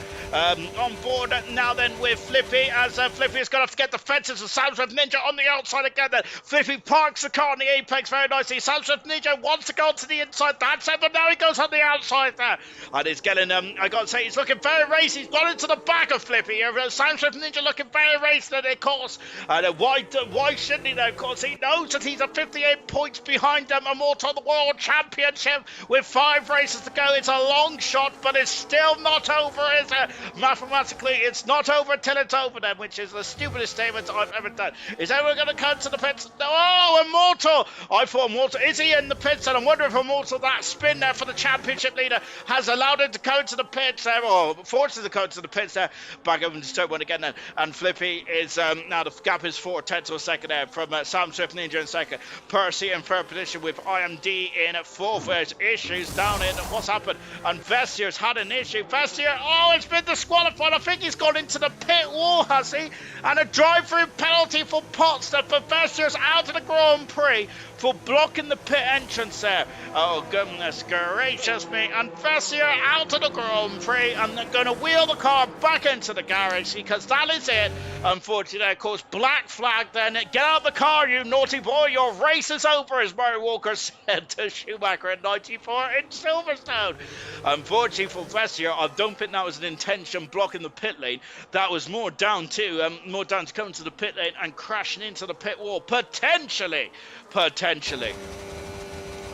[SPEAKER 2] On board now then with Flippy, as Flippy is going to have to get the fences of Samsung Ninja on the outside again. Then Flippy parks the car on the apex very nicely. Sam Swift Ninja wants to go to the inside. That's it, but now he goes on the outside there. And he's getting, I got to say, he's looking very racy. He's gone into the back of Flippy here. Sam Swift Ninja looking very racy, of course. And why shouldn't he, though? Of course, he knows that he's at 58 points behind them. Immortal, the World Championship, with 5 races to go. It's a long shot, but it's still not over, is it? Mathematically, it's not over till it's over, then, which is the stupidest statement I've ever done. Is anyone going to come to the pits? No, oh, Immortal! I thought Immortal, is he in the pits? And I wonder if Immortal, that spin there for the championship leader, has allowed him to go into the pits there, or forced him to go into the pits there. Back over to turn 1 again then. And Flippy is, now the gap is 4/10 to a second there from Sam Swift Ninja in second. Percy in third position with IMD in fourth. There's issues down in what's happened. And Vestier's had an issue. Vestier, oh, it's been disqualified. I think he's gone into the pit wall, has he? And a drive-through penalty for Potsdam. But Vestier's out of the Grand Prix for blocking the pit entrance there. Oh, goodness gracious me. And Vessier out of the Grand Prix, and they're going to wheel the car back into the garage, because that is it. Unfortunately, of course, black flag then. Get out of the car, you naughty boy. Your race is over, as Murray Walker said to Schumacher in 94 in Silverstone. Unfortunately for Vessier, I don't think that was an intention blocking the pit lane. That was more down to coming to the pit lane and crashing into the pit wall. Potentially.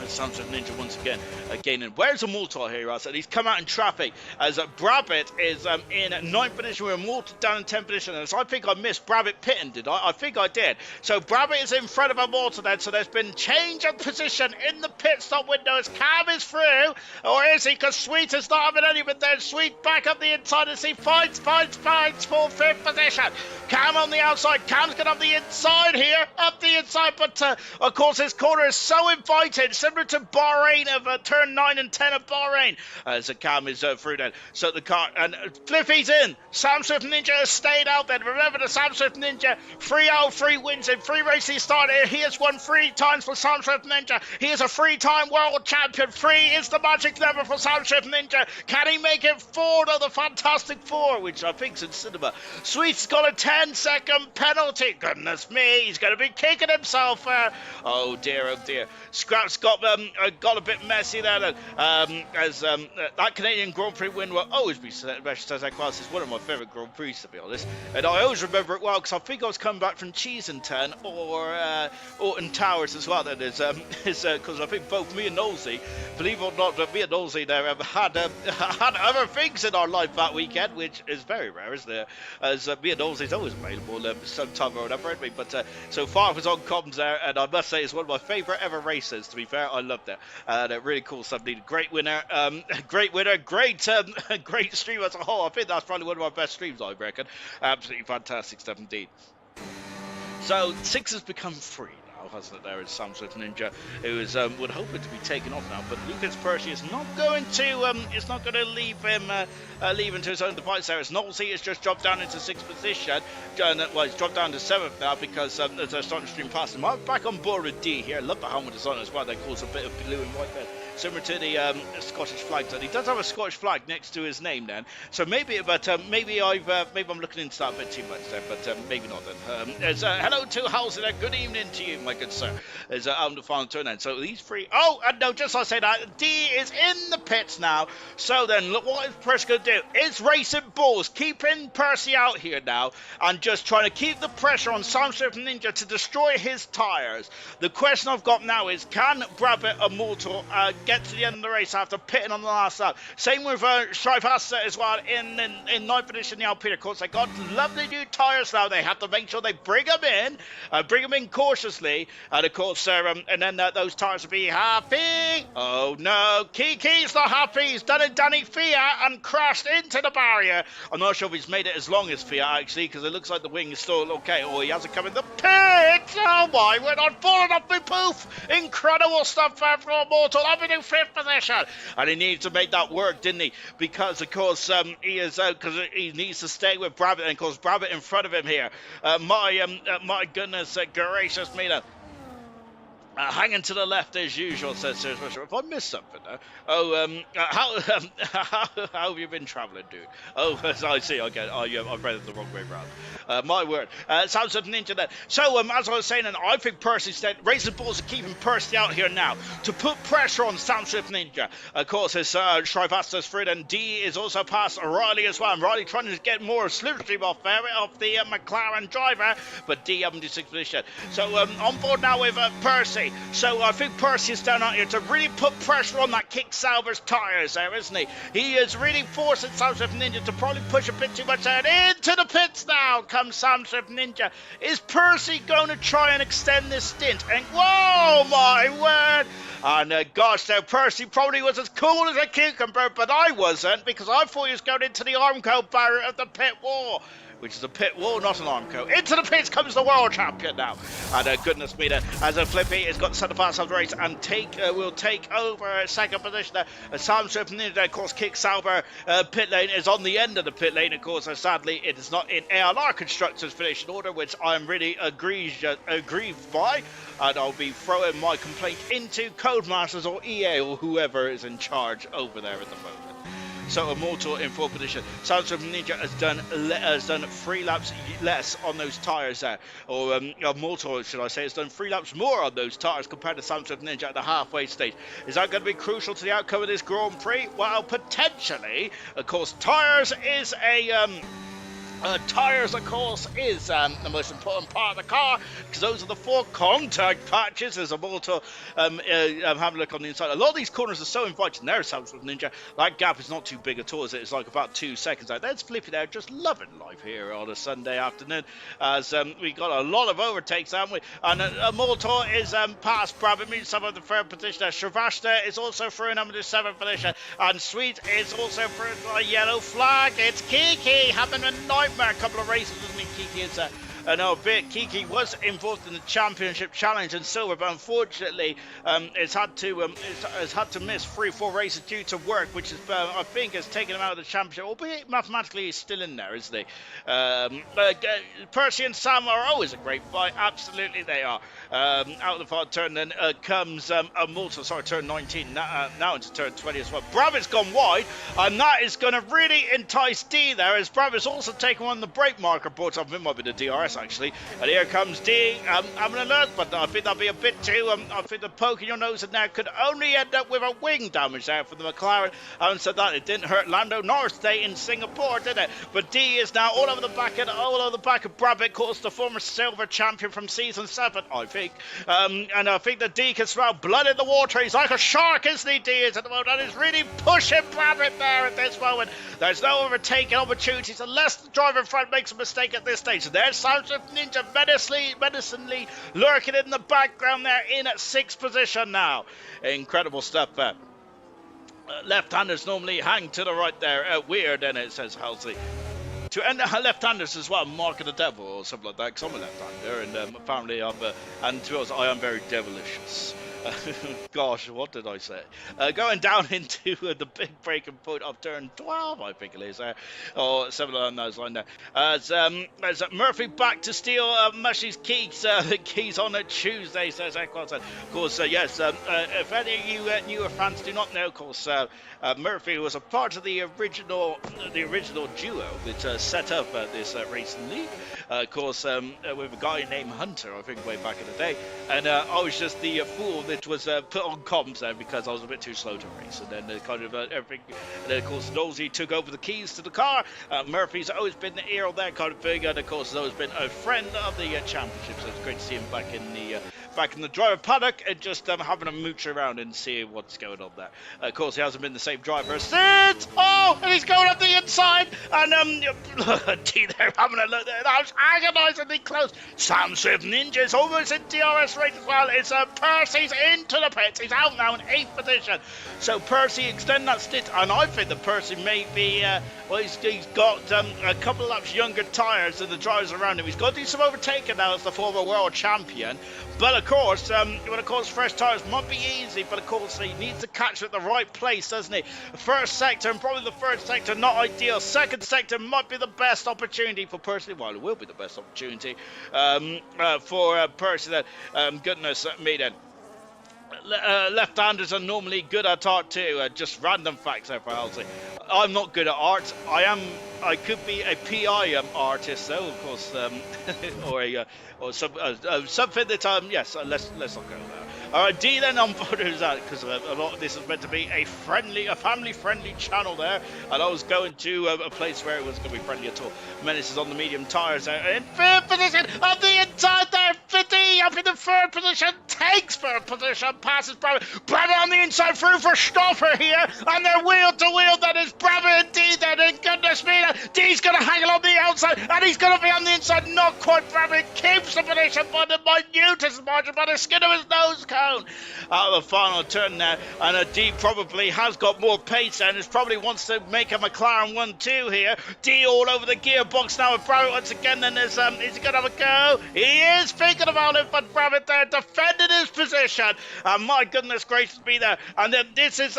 [SPEAKER 2] Sam Swift Ninja once again gaining. Where's Immortal here, I said? He's come out in traffic as Brabbit is in 9th position with Immortal down in 10th position. And so I think I missed Brabbit pitting, did I? I think I did. So Brabbit is in front of Immortal then. So there's been change of position in the pit stop window as Cam is through. Or is he? Because Sweet is not having any, but then Sweet back up the inside as he fights for 5th position. Cam on the outside. Cam's going up the inside here. Up the inside. But of course his corner is so inviting. Similar to Bahrain of turn 9 and 10 of Bahrain. So Cam is through then. So the car, and Flippy's in. Sam Swift Ninja has stayed out then. Remember the Sam Swift Ninja, 3 out of 3 wins in 3 races he started. He has won 3 times for Sam Swift Ninja. He is a 3-time world champion. 3 is the magic number for Sam Swift Ninja. Can he make it 4 to the Fantastic 4, which I think's in cinema? Sweet's got a 10-second penalty. Goodness me, he's going to be kicking himself there. Oh dear. Scrap's got a bit messy there. That Canadian Grand Prix win will always be registered as that class. Is one of my favourite Grand Prix, to be honest. And I always remember it well because I think I was coming back from Cheesenton or Alton Towers as well. That is because I think both me and Nosey, believe it or not, me and Nosey there had other things in our life that weekend, which is very rare, isn't it? As me and Nosey's always available sometime or whatever, anyway. But so far it was on comms there, and I must say it's one of my favourite ever races. To be fair, I loved it. Really cool stuff. Great winner, great stream as a whole. I think that's probably one of my best streams, I reckon. Absolutely fantastic stuff indeed. So 6 has become 3 now, hasn't it? There is Sam Swift Ninja, who is would hope it to be taken off now, but Lucas Percy is not going to leave him into his own device there. As Knowlesy has just dropped down into 6th position. Well, he's dropped down to 7th now because as they're starting to stream past him. I'm back on board with D here. I love the helmet design as well. That calls a bit of blue and white there, similar to the Scottish flag. And he does have a Scottish flag next to his name then. So maybe I'm looking into that a bit too much then, but maybe not then. Hello to Halsey there. Good evening to you, my good sir. Is out on the final turn then. So these 3. Oh, and no, just as I say that, D is in the pits now. So then, look, what is Percy going to do? Is Racing Bulls keeping Percy out here now and just trying to keep the pressure on Sam Swift Ninja to destroy his tyres? The question I've got now is, can Brabbit Immortal get to the end of the race after pitting on the last lap? Same with Shrivasta as well in 9th position, the Alpine. Of course, they got lovely new tyres now. They have to make sure they bring them in cautiously, and of course, and then those tyres will be happy. Oh no, Kiki's not happy. He's done a Danny Fiat and crashed into the barrier. I'm not sure if he's made it as long as Fiat actually, because it looks like the wing is still okay. Oh, he hasn't come in the pit. Oh my, we're not falling off my poof. Incredible stuff there from Immortal. Up in 5th position, and he needs to make that work, didn't he? Because of course he needs to stay with Brabbit, and of course Brabbit in front of him here. My goodness gracious me. Hanging to the left as usual, says Sir Swisher. If I missed something there. Oh, how have you been travelling, dude? Oh, as I see, I get. Oh, yeah, I've read it the wrong way round. My word. Sounds of Ninja then. So, as I was saying, and I think Percy's dead. Racing Bulls are keeping Percy out here now to put pressure on Soundswift Ninja. Of course, it's Shrivastas Frid, and D is also past Riley as well. And Riley trying to get more slipstream off the McLaren driver, but D haven't do sixth position. So, on board now with Percy. So I think Percy is down out here to really put pressure on that Kick Salver's tyres there, isn't he? He is really forcing Sam Swift Ninja to probably push a bit too much out. Into the pits now comes Sam Swift Ninja. Is Percy going to try and extend this stint? And whoa, my word! And gosh, now Percy probably was as cool as a cucumber, but I wasn't, because I thought he was going into the Armco barrier of the pit wall, which is a pit wall, not an Armco. Into the pits comes the world champion now. And goodness me, as a Flippy has got the centre pass of the race and will take over second position there. Sam Swift Ninja, of course, Kick Sauber pit lane is on the end of the pit lane, of course. Sadly, it is not in ALR Constructors finishing order, which I'm really aggrieved by. And I'll be throwing my complaint into Codemasters or EA or whoever is in charge over there at the moment. So Immortal in fourth position. Soundswift Ninja has done 3 laps less on those tyres there. Or Immortal, should I say, has done 3 laps more on those tyres compared to Soundswift Ninja at the halfway stage. Is that going to be crucial to the outcome of this Grand Prix? Well, potentially. Of course, tyres is tyres, of course, is the most important part of the car, because those are the 4 contact patches. There's a motor. Have a look on the inside. A lot of these corners are so inviting. There's Soundswift Ninja. That gap is not too big at all, is it? It's like about 2 seconds out. There's Flippy there, just loving life here on a Sunday afternoon, as we got a lot of overtakes, haven't we? And Motor is past Brabham in some of the 3rd position. Shavashta is also through number the 7th position, and Sweet is also through a yellow flag. It's Kiki having a nightmare. A couple of races, doesn't he? Kiki is Kiki was involved in the championship challenge in silver, but unfortunately, it's had to miss 3-4 races due to work, which is I think has taken him out of the championship. Albeit mathematically, he's still in there, isn't he? Percy and Sam are always a great fight. Absolutely, they are. Out of the far turn, then comes Immortal. Sorry, turn 19. Now into turn 20 as well. Bravitt's gone wide, and that is going to really entice D there, as Bravitt's also taken one of the brake marker boards off. It might be the DRS actually. And here comes D having a look, but I think that'll be a bit too. I think the poke in your nose in there could only end up with a wing damage there for the McLaren. And so that it didn't hurt Lando Norris Day in Singapore, did it? But D is now all over the back of Bravitt, of course, the former silver champion from season 7, I think. And I think that D can smell blood in the water. He's like a shark, isn't he, D is at the moment, and he's really pushing Bravitt there at this moment. There's no overtaking opportunities unless the driver in front makes a mistake at this stage. So there's Soundswift Ninja menacingly lurking in the background there in 6th position now. Incredible stuff there. Left-handers normally hang to the right there. Weird, and it says Halsey. To end left-handers as well, Mark of the Devil or something like that, because I'm a left-hander, and apparently and to be honest, I am very devilish. Gosh, what did I say? Going down into the big breaking point of turn 12, I think it is there, or something along those lines there. As Murphy back to steal Mushy's keys on a Tuesday, says Equans. Of course, yes, if any of you newer fans do not know, of course, Murphy was a part of the original duo that set up this racing league. Of course, with a guy named Hunter, I think, way back in the day, and I was just the fool that was put on comms there because I was a bit too slow to race, and then kind of everything. And then of course Nosey took over the keys to the car. Murphy's always been the hero, that kind of thing, and of course has always been a friend of the championship. So it's great to see him back in the driver paddock and just having a mooch around and seeing what's going on there. Of course, he hasn't been the same driver since. Oh, and he's going up the inside, and T there having a look there. That was agonisingly close. Soundswift Ninja's almost in DRS rate as well. It's Percy's into the pits. He's out now in 8th position. So Percy extend that stint, and I think that Percy may be he's got a couple of laps younger tyres than the drivers around him. He's got to do some overtaking now as the former world champion. But of course, fresh tyres might be easy, but of course he needs to catch at the right place, doesn't he? First sector and probably the third sector, not ideal. Second sector might be the best opportunity for Percy. Well, it will be the best opportunity for Percy then. Goodness me then. left-handers are normally good at art too. Just random facts there for Halsey. I'm not good at art. I could be a PI artist though, of course, or a or something that yes. Let's not go there. All right, D then on photos that because a lot of this is meant to be a family-friendly channel there, and I was going to a place where it was going to be friendly at all. Menace is on the medium tires there, in third position of the inside there. 50 up in the third position, takes third position, passes Brabham. Brabham on the inside through for Stoffer here, and they're wheel to wheel. That is Brabham and D then, and goodness me, D's going to hang along the outside, and he's going to be on the inside. Not quite. Brabham keeps the position by the minutest margin, by the skin of his nose cone. Out of the final turn now, and D probably has got more pace and is probably wants to make a McLaren 1-2 here. D all over the gearbox now with Brabham once again. Then there's is he going to have a go? He is thinking about it, but Brabham there defending his position. And my goodness gracious me there. And then this is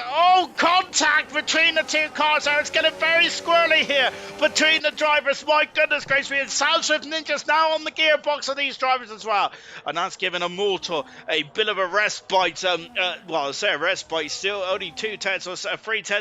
[SPEAKER 2] contact between the two cars there. It's getting very squirrely here between the drivers. My goodness gracious me. And South Swift Ninja's now on the gearbox of these drivers as well. And that's given a Mortal a bit of a respite. Well, I say a respite, still only 3/10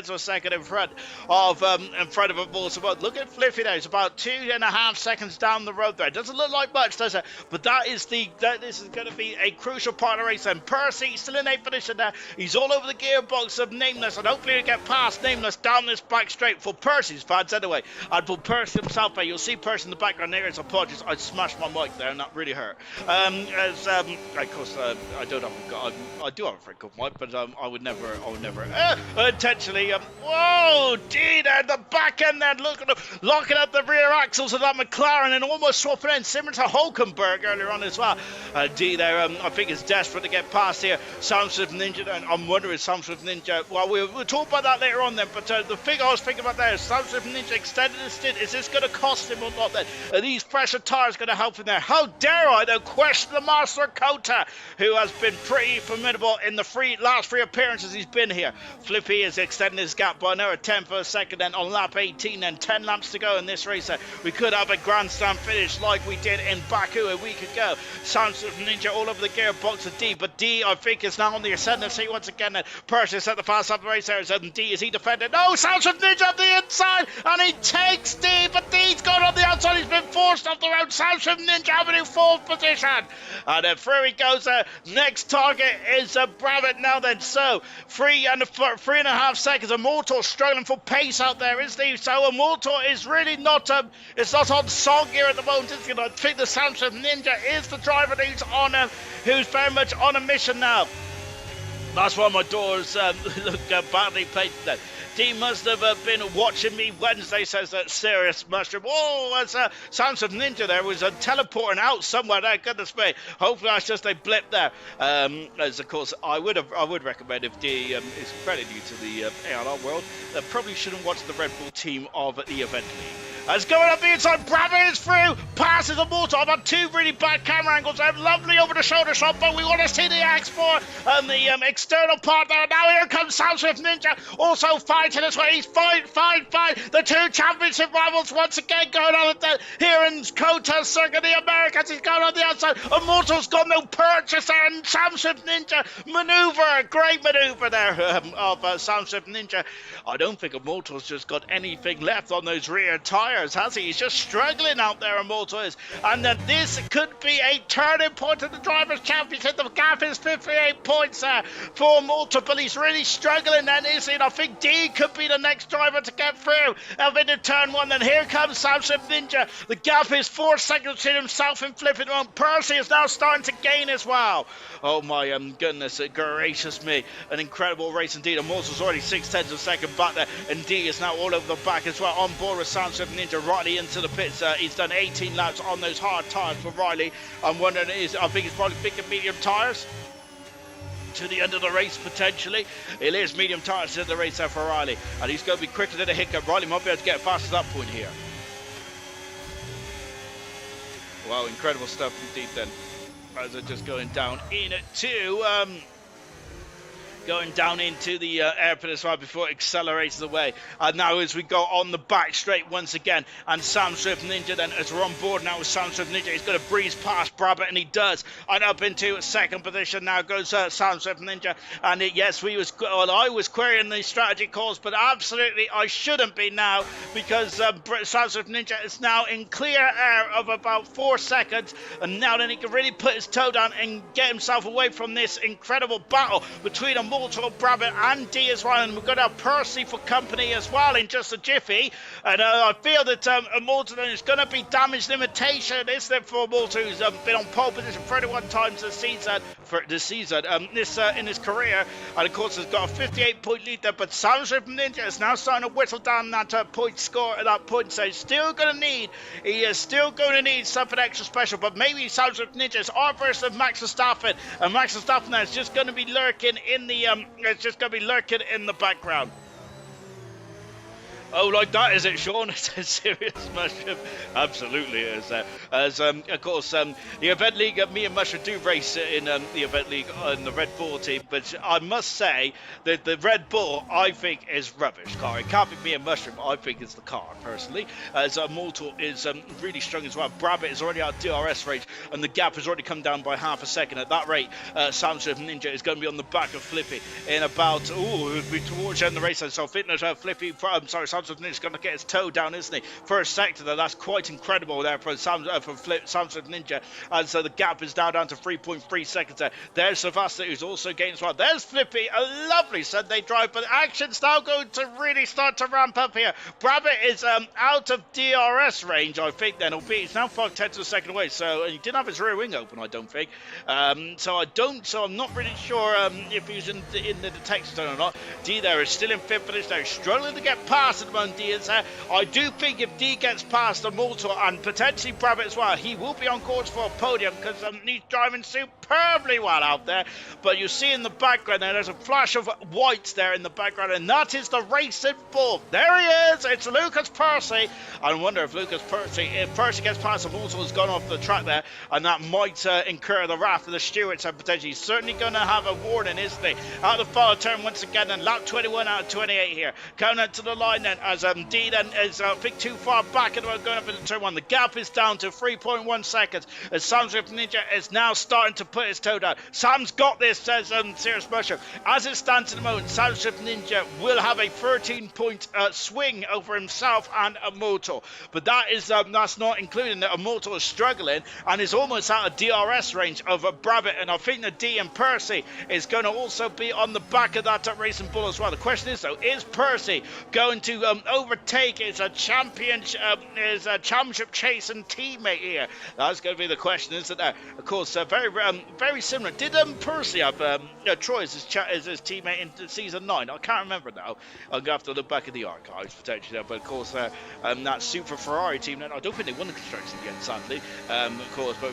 [SPEAKER 2] of a second in front of a Mortal. But look at Flippy there. It's about 2.5 seconds down the road there. It doesn't look like much, does it? But this is going to be a crucial part of the race. And Percy still in 8th position there. He's all over the gearbox of Nameless, and hopefully he'll get past Nameless down this back straight for Percy's fans anyway. And for Percy himself there, you'll see Percy in the background there. It's apologies, I smashed my mic there, and that really hurt. Of course, I don't have I do have a very good mic, but I would never intentionally. Whoa, D there, the back end there, locking up the rear axles of that McLaren and almost swapping in, similar to Hulkenberg earlier on as well. D there, I think is desperate to get past here. Soundswift Ninja, and I'm wondering Soundswift Ninja. Well, we'll talk about that later on then. But the thing I was thinking about there is Soundswift Ninja extended his stint. Is this going to cost him or not? Then are these pressure tires going to help him there? How dare I though question the Master Kota, who has been pretty formidable in the last three appearances he's been here. Flippy is extending his gap by another 10th of a second. Then on lap 18, then 10 laps to go in this race. We could have a grandstand finish like we did in Baku a week ago. Soundswift Ninja all over the gearbox of D, but D I think is now on the ascendancy once again. Percy set the fast up the race there, and D, is he defended? No, Soundswift Ninja on the inside, and he takes D, but D's gone on the outside. He's been forced off the road. Soundswift Ninja having in 4th position, and then through he goes. Next target is Brabham now then. So 3.5 seconds. Immortal struggling for pace out there, isn't he? So Immortal is really not it's not on song here at the moment, is it? I think the Soundswift Ninja is the driver who's very much on a mission now. That's why my doors look badly played today. D must have been watching me Wednesday, says that serious mushroom. Oh, as Soundswift Ninja there was teleporting out somewhere there. Goodness me. Hopefully that's just a blip there. As of course I would recommend, if D is fairly new to the ALR world, probably shouldn't watch the Red Bull team of the event league. As going up the inside, Brabham is through, passes the Mortal. I've had two really bad camera angles there. Lovely over the shoulder shot, but we want to see the X4 and the external part there. Now here comes Soundswift Ninja, also fighting his way. He's fine. The two championship rivals once again going on here in Kota Circuit, the Americans. He's going on the outside. Immortal's got no purchase there, and Soundswift Ninja maneuver, great maneuver there of Soundswift Ninja. I don't think Immortal's just got anything left on those rear tires, has he? He's just struggling out there, Immortal is. And then this could be a turning point in the Drivers' Championship. The gap is 58 points for Immortal, but he's really struggling then, isn't he? And I think D could be the next driver to get through into turn one. Then here comes Soundswift Ninja. The gap is 4 seconds between himself and Flipping One. Percy is now starting to gain as well. Oh my goodness gracious me. An incredible race indeed. Immortal's already 6/10 of a second back there, and D is now all over the back as well, on board with Soundswift Ninja. Riley into the pits. He's done 18 laps on those hard tires for Riley. I'm wondering, I think he's probably picking medium tires to the end of the race potentially. It is medium tires to the race there for Riley, and he's going to be quicker than a hiccup. Riley might be able to get past at that point here. Wow, incredible stuff indeed then. As they're just going down into going down into the airport as well before it accelerates away. And now as we go on the back straight once again, and Sam Swift Ninja then, as we're on board now with Sam Swift Ninja, he's going to breeze past Brabant, and he does. And up into second position now goes Sam Swift Ninja. And yes, I was querying the strategy calls, but absolutely I shouldn't be now, because Sam Swift Ninja is now in clear air of about 4 seconds, and now then he can really put his toe down and get himself away from this incredible battle between Immortal, Brabant and D as well. And we're going to have Percy for company as well in just a jiffy. And I feel that Immortal is going to be damage limitation, isn't it, for Immortal, who's been on pole position 31 times this season, in his career. And of course has got a 58-point lead there, but Sam Swift Ninja is now starting to whittle down that point score at that point, so he is still going to need something extra special. But maybe Sam Swift Ninja is our version of Max Verstappen, and Max Verstappen now is just going to be lurking in the background. Oh, like that, is it, Sean? It's a serious Mushroom. Absolutely it is. Of course, the Event League, me and Mushroom do race in the Event League on the Red Bull team, but I must say that the Red Bull, I think, is rubbish car. It can't be me and Mushroom. I think it's the car, personally. As Mortal is really strong as well. Brabant is already out of DRS range, and the gap has already come down by half a second. At that rate, Sam Swift Ninja is going to be on the back of Flippy in about, towards the end of the race. So Fitness, Flippy, Sam Swift Ninja's going to get his toe down, isn't he? First sector, that's quite incredible there for Sam Swift Ninja. And so the gap is now down to 3.3 seconds there. There's Savasta, who's also gaining as well. There's Flippy, a lovely Sunday drive, but action's now going to really start to ramp up here. Brabant is out of DRS range, I think, then, albeit he's now 5/10 of a second away, so he didn't have his rear wing open, I don't think. So I'm not really sure if he's in the detection zone or not. D there is still in fifth position. They're struggling to get past at the moment. D is there. I do think if D gets past Immortal and potentially Brabant as well, he will be on course for a podium, because he's driving superbly well out there. But you see in the background there's a flash of whites there in the background, and that is the Racing Bull. There he is. It's Lucas Percy. I wonder if Percy gets past Immortal, has gone off the track there, and that might incur the wrath of the stewards, and potentially he's certainly going to have a warning, isn't he? Out of the final turn once again, and lap 21 out of 28 here. Coming out to the line then, as D then is a bit too far back at the moment, going up into turn one. The gap is down to 3.1 seconds as Sam Swift Ninja is now starting to put his toe down. Sam's got this, says Serious Mushroom. As it stands at the moment, Sam Swift Ninja will have a 13-point swing over himself and Immortal. But that's not including that Immortal is struggling and is almost out of DRS range of Brabant, and I think that D and Percy is going to also be on the back of that Racing Bull as well. The question is, though, is Percy going to overtake his championship chasing teammate here? That's going to be the question, isn't it? Of course, very similar. Did Percy have Troy as his teammate in season 9? I can't remember now. I'm going to have to look back at the archives potentially. But of course, that Super Ferrari team, I don't think they won the construction again, sadly. Of course, but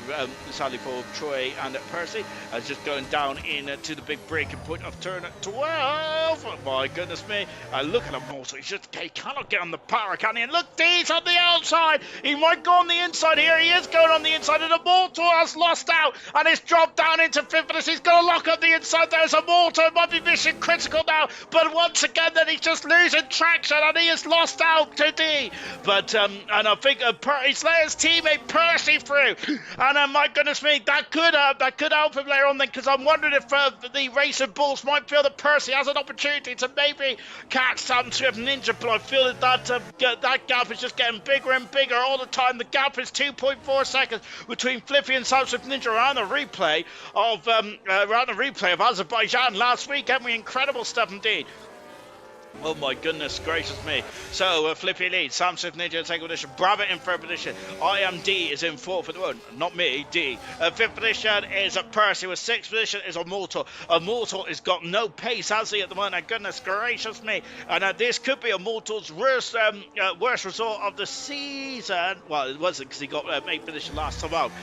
[SPEAKER 2] sadly for Troy and Percy, just going down into the big breaking point of turn 12. Oh, my goodness me. Look at him also. He cannot get on the power, can he? And look, D's on the outside. He might go on the inside here. He is going on the inside, and Immortal has lost out and it's dropped down into fifth place. He's going to lock up the inside. There's Immortal. It might be mission critical now, but once again, then he's just losing traction and he has lost out to D. But and I think he's let his teammate Percy through, and my goodness me, that could help him later on then, because I'm wondering if the Racing Bulls might feel that Percy has an opportunity to maybe catch Sam Swift Ninja, but I feel that gap is just getting bigger and bigger all the time. The gap is 2.4 seconds between Flippy and Sam Swift Ninja. Around the replay of Azerbaijan last week, haven't we? Incredible stuff indeed. Oh my goodness gracious me. So Flippy leads, Sam Swift Ninja in second position, Brabant in third position, I Am D is in fourth at the moment, not me, D. Fifth position is Percy, with sixth position is Immortal. Immortal has got no pace, has he, at the moment? Goodness gracious me. And this could be Immortal's worst result of the season. Well, it wasn't, because he got 8th position last time out.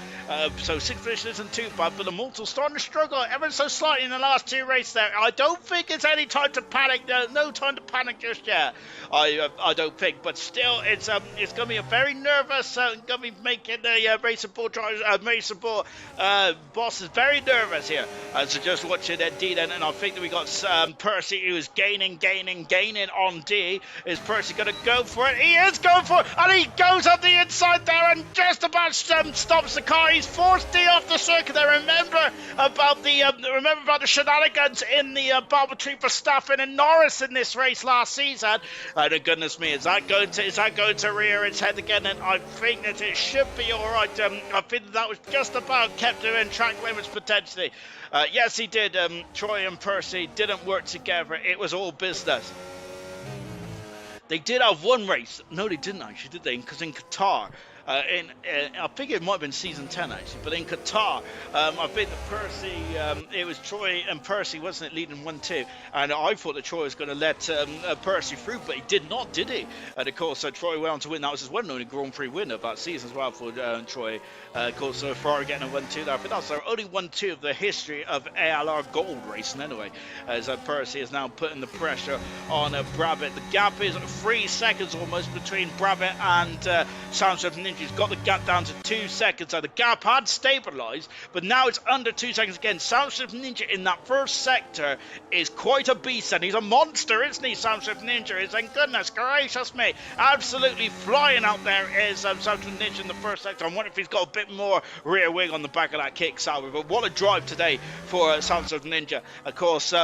[SPEAKER 2] So sixth position isn't too bad, but Immortal's starting to struggle ever so slightly in the last two races there. I don't think it's any time to panic. No time to panic just yet. I don't think, but still, it's going to be a very nervous. Going to be making the Racing Bull boss is very nervous here. So just watching D then, and I think that we got Percy who is gaining on D. Is Percy going to go for it? He is going for it, and he goes up the inside there and just about stops the car. He's forced D off the circuit there. Remember about the shenanigans in the Barber Tree for Staffen and Norris in this race last season. And goodness me, is that going to rear its head again? And I think that it should be all right. I think that was just about kept him in track limits potentially. Yes, he did. Troy and Percy didn't work together. It was all business. They did have one race. No, they didn't actually, did they? Because in Qatar, I think it might have been season 10 actually, but in Qatar, I think that Percy, it was Troy and Percy, wasn't it, leading 1-2, and I thought that Troy was going to let Percy through, but he did not, did he? And of course, Troy went on to win. That was his one and only Grand Prix win of that season as well for Troy. Of course, Ferrari getting a 1-2 there. I think that's their only 1-2 of the history of ALR gold racing anyway, as Percy is now putting the pressure on Brabant. The gap is 3 seconds almost between Brabant and Soundswift Ninja. He's got the gap down to 2 seconds. So the gap had stabilised, but now it's under 2 seconds again. Soundswift Ninja in that first sector is quite a beast, and he's a monster, isn't he? Soundswift Ninja is, and goodness gracious me, absolutely flying out there is Soundswift Ninja in the first sector. I wonder if he's got a bit more rear wing on the back of that kick salve. But what a drive today for Soundswift Ninja. Of course,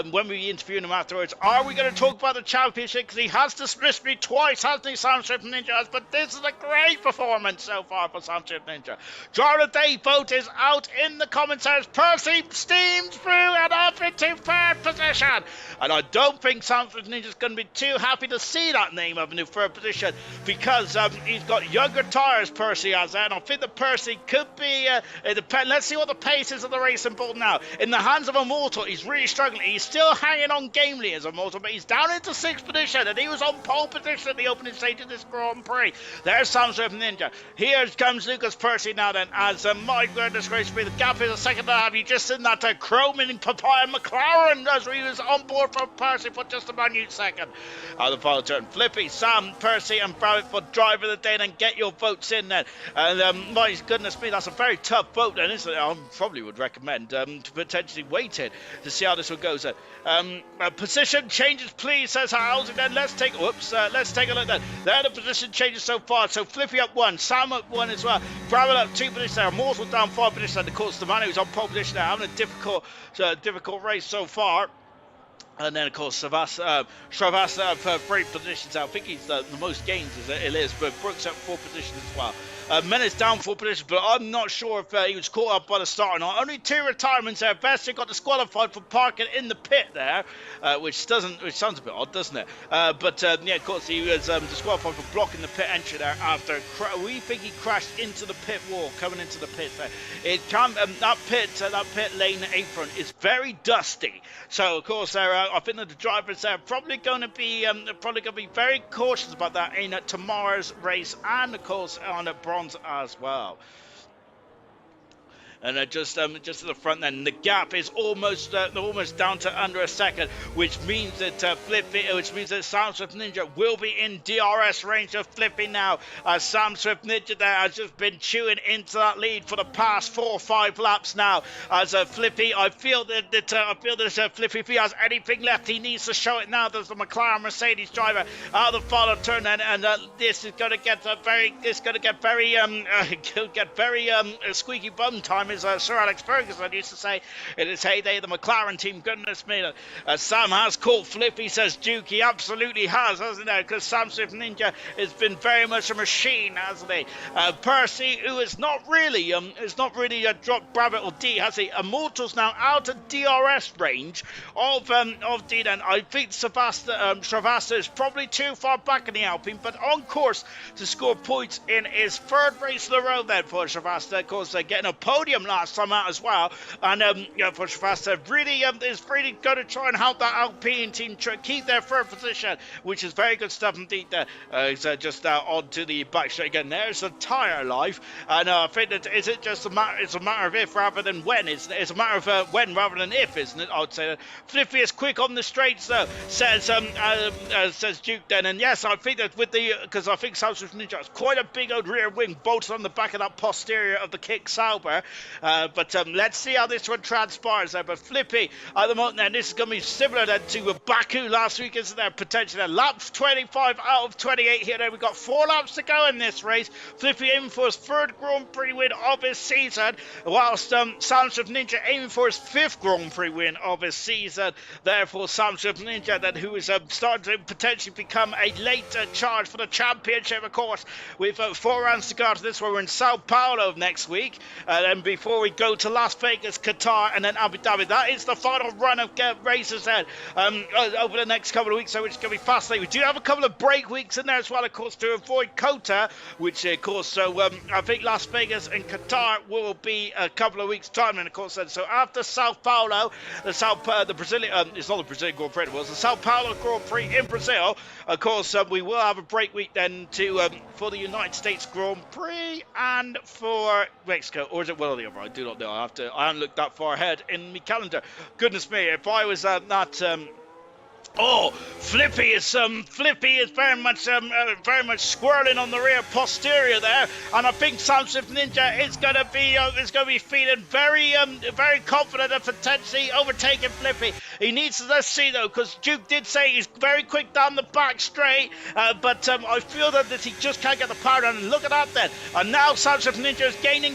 [SPEAKER 2] when we interviewed him afterwards, are we going to talk about the championship? Because he has dismissed me twice, hasn't he, Soundswift Ninja? But this is a great performance so far for Soundswift Ninja. Driver of the Day vote is out in the commentaries. Percy steams through and up into third position. And I don't think Soundswift Ninja is going to be too happy to see that name up in the third position, because he's got younger tyres, Percy has, and I think that Percy could be let's see what the pace is of the Racing Bull now. In the hands of Immortal, he's really struggling. He's still hanging on gamely as Immortal, but he's down into 6th position, and he was on pole position at the opening stage of this Grand Prix. There's Soundswift Ninja. Here comes Lucas Percy now then, as my goodness gracious me, the gap is a second and a half. You just seen that chroming Papaya McLaren as he was on board for Percy for just a minute second. The final turn. Flippy, Sam, Percy and Barrett for driver of the day, then get your votes in then. And my goodness me, that's a very tough vote, and I probably would recommend to potentially wait it to see how this one goes. Position changes please, says Housing. Then let's take a look then. There the position changes so far. So Flippy up 1, Sam up 1 as well, Barrett up 2 positions there, Mortal down 5 positions, and of course the man who's on pole position there having a difficult race so far. And then, of course, Sravasa for 3 positions out. I think he's the most gains as it is, but Brooks up 4 positions as well. Menace down 4 positions, but I'm not sure if he was caught up by the start or not. Only 2 retirements there. Bessie got disqualified for parking in the pit there, which sounds a bit odd, doesn't it? But yeah, of course, he was disqualified for blocking the pit entry there after we think he crashed into the pit wall coming into the pit there. That pit lane apron is very dusty, so of course I think that the drivers are probably going to be very cautious about that in tomorrow's race, and of course on a bronze as well. And just to the front then, the gap is almost down to under a second, which means that Soundswift Ninja will be in DRS range of Flippy now. Soundswift Ninja there has just been chewing into that lead for the past 4 or 5 laps now. As Flippy, I feel that Flippy, if he has anything left, he needs to show it now. There's the McLaren Mercedes driver out of the final turn, and this is going to get very squeaky bum time. Sir Alex Ferguson used to say in his heyday, the McLaren team. Goodness me, Sam has caught Flippy, says Duke. He absolutely has, hasn't he? Because Soundswift Ninja has been very much a machine, hasn't he? Percy, who is not really dropped Brabant or D, has he? Immortal's now out of DRS range of D. Then I think Sravasa is probably too far back in the Alpine, but on course to score points in his 3rd race in a row then for Sravasa. Of course, getting a podium last time out as well. And for Shavasta, really is really going to try and help that Alpine team keep their third position, which is very good stuff indeed. It's just on to the back straight again. There's the tyre life, and I think that is it just a matter. It's a matter of if rather than when. It's a matter of when rather than if, isn't it? I'd say that. Flippy is quick on the straights, though, says Duke then. And yes, I think that with the because I think South Swift Ninja has quite a big old rear wing bolted on the back of that posterior of the Kick Sauber. But let's see how this one transpires there. But Flippy at the moment, then this is going to be similar then to Baku last week, isn't there? Potentially laps 25 out of 28 here. Then we've got 4 laps to go in this race. Flippy aiming for his 3rd Grand Prix win of his season, whilst Sound Swift Ninja aiming for his 5th Grand Prix win of his season. Therefore, Sound Swift Ninja, then, who is starting to potentially become a late charge for the championship, of course. With 4 rounds to go to this one. We're in Sao Paulo next week. Then before we go to Las Vegas, Qatar, and then Abu Dhabi. That is the final run of races then over the next couple of weeks, so it's going to be fascinating. We do have a couple of break weeks in there as well, of course, to avoid Kota, which, of course, so I think Las Vegas and Qatar will be a couple of weeks' time, and of course, then, so after Sao Paulo, the Brazilian, it's not the Brazilian Grand Prix, it was the Sao Paulo Grand Prix in Brazil. Of course, we will have a break week then for the United States Grand Prix and for Mexico, or is it one or the other? I do not know. I haven't looked that far ahead in my calendar. Goodness me, if I was not. Oh, Flippy is very much squirreling on the rear posterior there, and I think Sound Swift Ninja is going to be feeling very confident of potentially overtaking Flippy. He needs to, let's see though, because Duke did say he's very quick down the back straight, but I feel that he just can't get the power down. And look at that then, and now Sound Swift Ninja is gaining.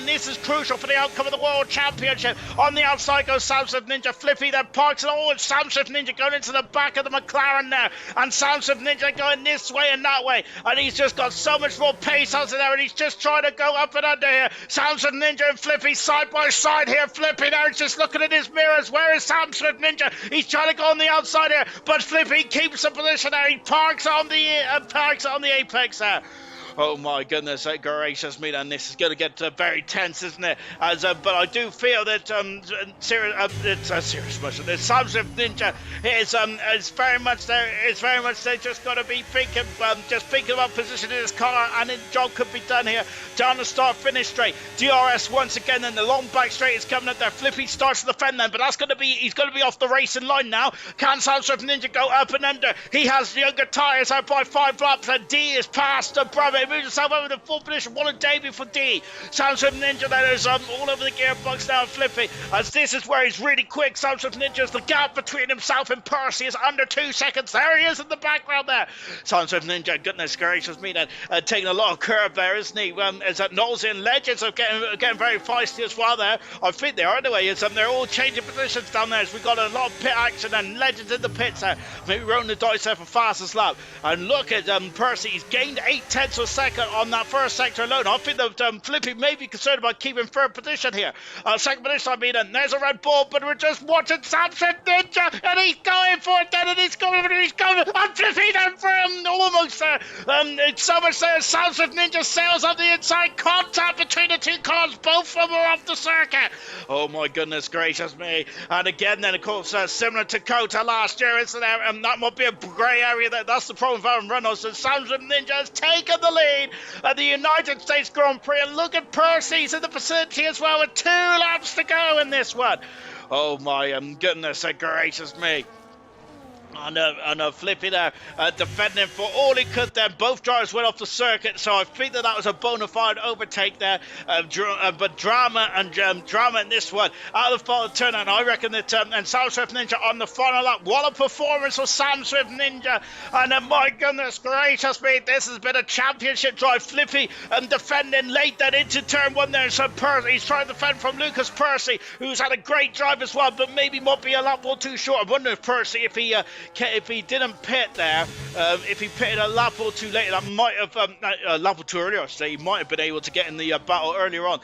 [SPEAKER 2] This is crucial for the outcome of the World Championship. On the outside goes Sound Swift Ninja. Flippy then parks, and it's Sound Swift Ninja going into the back of the McLaren there, and Sound Swift Ninja going this way and that way, and he's just got so much more pace out there, and he's just trying to go up and under here. Sound Swift Ninja and Flippy side by side here. Flippy there is just looking at his mirrors. Where is Sound Swift Ninja? He's trying to go on the outside here, but Flippy keeps the position there. He parks on the apex there. Oh my goodness gracious me, and this is going to get very tense, isn't it? But I do feel that it's a serious mission. The Sound Swift Ninja is very much there. It's very much there. Just got to be thinking about positioning his car, and the job could be done here. Down the start-finish straight. DRS once again, and the long back straight is coming up there. Flippy starts to defend them, but that's going to be he's going to be off the racing line now. Can Sound Swift Ninja go up and under? He has younger tyres out by 5 laps, and D is past brother. He moves himself over the full position. What a debut for D. Sound Swift Ninja that is all over the gearbox now, Flippy, as this is where he's really quick. Sound Swift Ninja's the gap between himself and Percy is under 2 seconds. There he is in the background there. Sound Swift Ninja, goodness gracious me, then taking a lot of curve there, isn't he? Is that Knowles and Legends are getting very feisty as well there. I think they are anyway. They're all changing positions down there as we've got a lot of pit action, and Legends in the pits there. Maybe rolling the dice there for fastest lap. And look at Percy. He's gained 0.8 of a second on that first sector alone. I think that Flippy may be concerned about keeping third position here. Second position, I mean, and there's a Red Bull, but we're just watching Sound Swift Ninja, and he's going for it then, and he's going, and Flippy then for him, almost there. It's so much there, Sound Swift Ninja sails on the inside, contact between the two cars, both of them are off the circuit. Oh my goodness gracious me. And again then, of course, similar to Kota last year, isn't there? And that might be a grey area there. That's the problem with Aaron Reynolds. And Sound Swift Ninja has taken the lead at the United States Grand Prix, and look at Percy's in the vicinity as well with 2 laps to go in this one. Oh my goodness gracious me. And Flippy there defending for all he could there. Both drivers went off the circuit, so I think that was a bona fide overtake there. But drama in this one out of the final turn, and I reckon that and Sound Swift Ninja on the final lap. What a performance for Sound Swift Ninja! And my goodness gracious me, this has been a championship drive. Flippy defending late then into turn 1 there. So Percy, he's trying to defend from Lucas Percy, who's had a great drive as well, but maybe might be a lap or 2 short. I wonder if Percy, if he If he didn't pit there, if he pitted a lap or two later, that might have a lap or two earlier, I should say, he might have been able to get in the battle earlier on.